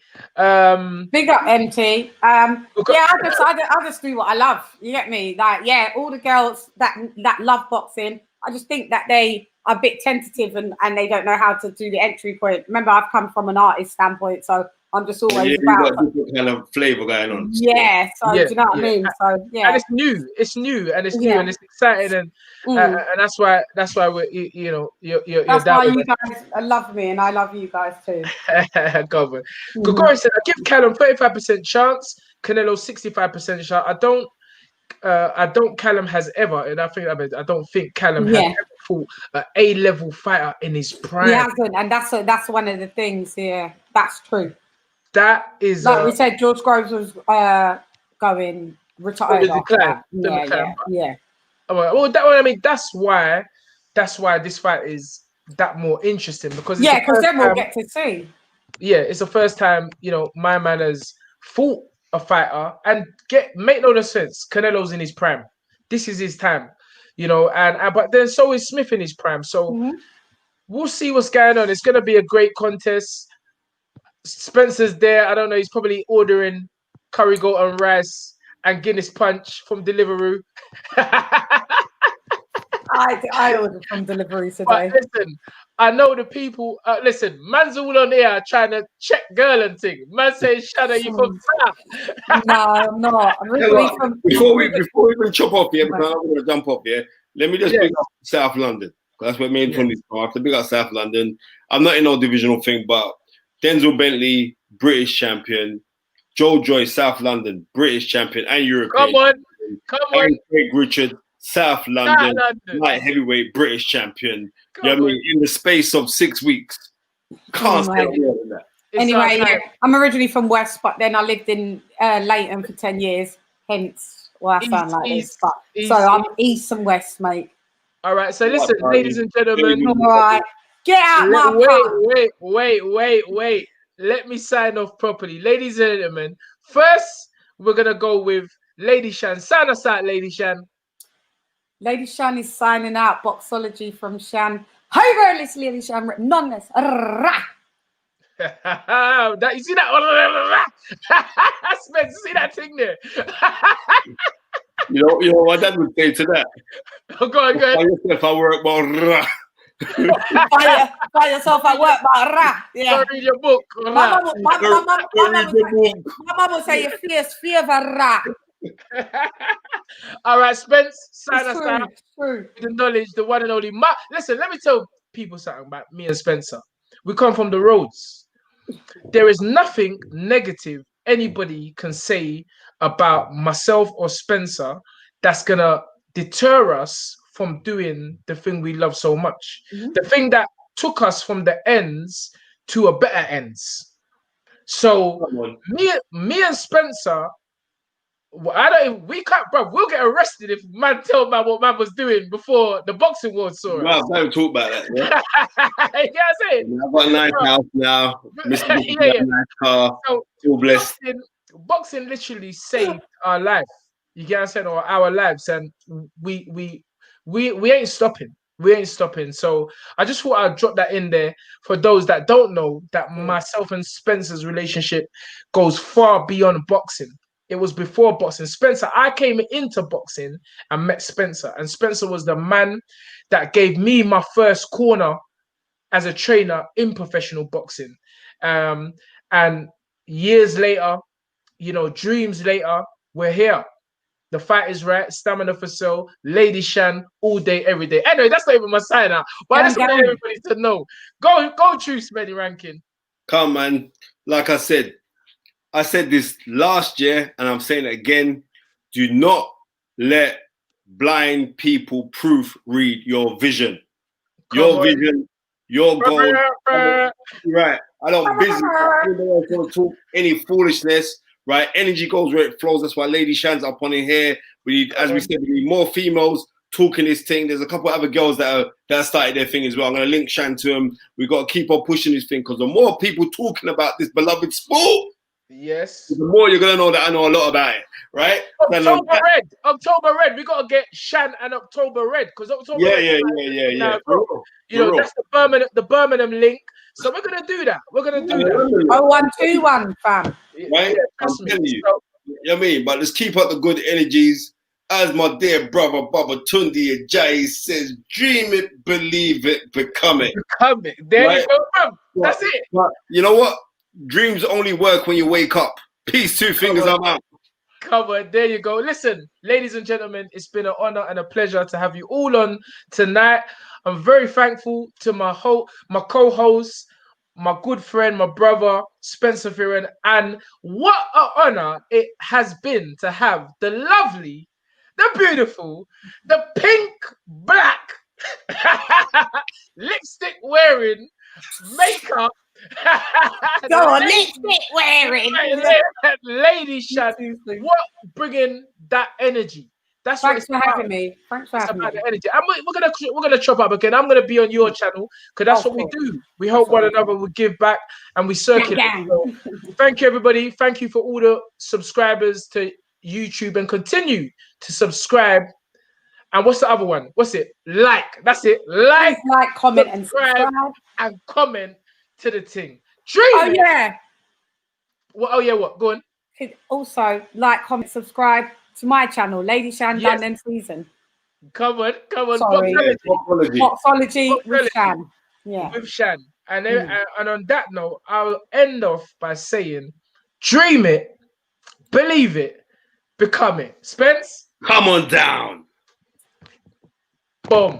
Big up, MT. I just do what I love. You get me? All the girls that love boxing, I just think that they are a bit tentative and they don't know how to do the entry point. Remember, I've come from an artist standpoint, so I'm just always about a different kind of flavor going on. Do you know what I mean? So and it's new, and it's exciting, and that's why we're you're that's why you guys love me, and I love you guys too. Gregor said, I give Callum 35% chance, Canelo 65% chance. I don't Callum has ever, and I don't think Callum has ever fought an A-level fighter in his prime. He hasn't, and that's one of the things. Yeah, that's true. That is like we said. George Groves was going retired. Yeah. Well, I mean, that's why this fight is that more interesting because because then we'll get to see. Yeah, it's the first time my man has fought a fighter and make no sense. Canelo's in his prime. This is his time, and but then so is Smith in his prime. So we'll see what's going on. It's gonna be a great contest. Spencer's there. I don't know. He's probably ordering curry goat and rice and Guinness punch from Deliveroo. I ordered from Deliveroo today. But listen, I know the people. Listen, man's all on here trying to check girl and thing. Man says, "Shanna, you from South?" No, I'm not. I'm really from. Before we even chop off here, because I'm going to jump off here. Let me just big up South London. That's where me and Tony start. To big up South London. I'm not in no divisional thing, but Denzel Bentley, British champion. Joe Joyce, South London, British champion and European. Come on. And Craig Richard, South London, light heavyweight, British champion. I mean, in the space of 6 weeks. Can't say more than that. Anyway, I'm originally from West, but then I lived in Leighton for 10 years. Hence why I sound like this. But, so I'm East and West, mate. All right. So listen, ladies and gentlemen. All right. Get out my Wait. Let me sign off properly. Ladies and gentlemen, first, we're going to go with Lady Chann. Sign us out, Lady Chann. Lady Chann is signing out. Boxology from Chann. Hi, girl, it's Lady Chann. Nonetheless. That, you see that? Spence, see that thing there? You know what Dad would say to that? Oh, go on. If I work more. Buy yourself at work, but yeah. Read your book. My mum will say your face fever. All right, Spence, sign us out. True. The knowledge, the one and only. Listen, let me tell people something about me and Spencer. We come from the roads. There is nothing negative anybody can say about myself or Spencer that's gonna deter us from doing the thing we love so much. The thing that took us from the ends to a better ends. So me and Spencer, we can't, bro. We'll get arrested if man tell man what man was doing before the boxing world saw us. Well, don't talk about that. Yeah? You know what I'm saying? I've got a nice house now. Mr. Nice car. So, all blessed. Boxing literally saved our life. You get what I'm saying? Or our lives, and we ain't stopping. We ain't stopping. So I just thought I'd drop that in there for those that don't know that myself and Spencer's relationship goes far beyond boxing. It was before boxing. Spencer, I came into boxing and met Spencer. And Spencer was the man that gave me my first corner as a trainer in professional boxing. And years later, dreams later, we're here. The fight is right. Stamina for sale. Lady Chann, all day, every day. Anyway, that's not even my sign out. But I just want everybody to know. Go true, Spenny Rankin. Come, man. Like I said this last year, and I'm saying it again. Do not let blind people proofread your vision. Your vision, your goal. Right. I don't talk any foolishness. Right, energy goes where it flows. That's why Lady Chann's up on in here. We need, as we said, we need more females talking this thing. There's a couple of other girls that started their thing as well. I'm gonna link Chann to them. We got to keep on pushing this thing because the more people talking about this beloved sport, the more you're gonna know that I know a lot about it. Right? October Red. We gotta get Chann and October Red because October. Yeah. That's the Birmingham link. So we're gonna do that. We're gonna do that. 0121, fam. Right? I'm telling you. You know what I mean? But let's keep up the good energies. As my dear brother, Tunde Ajayi says, dream it, believe it, become it. Become it. There you go, bro. That's it. But you know what? Dreams only work when you wake up. Peace, two fingers, I'm out. Cover. There you go. Listen, ladies and gentlemen, it's been an honor and a pleasure to have you all on tonight. I'm very thankful to my co-host, my good friend, my brother, Spencer Fearon, and what an honor it has been to have the lovely, the beautiful, the pink, black, lipstick wearing, makeup. Go on, lipstick wearing. Lady Chann, what bringing that energy? That's Thanks what for having me. Thanks for it's having about me. the energy. And we're gonna chop up again. I'm gonna be on your channel because that's Of what we course. do. We help one another, we give back, and we circulate. Gang. So, thank you, everybody. Thank you for all the subscribers to YouTube, and continue to subscribe. And what's the other one? What's it? Like. That's it. Like, Comment, and subscribe. And comment to the thing. Dream. Oh yeah. Well, oh yeah. What? Go on. Also, comment, subscribe to my channel, Lady Chann London Season. Come on. Sorry. Boxology with Chann. Yeah. With Chann. And then, and on that note, I'll end off by saying, dream it, believe it, become it. Spence? Come on down. Boom.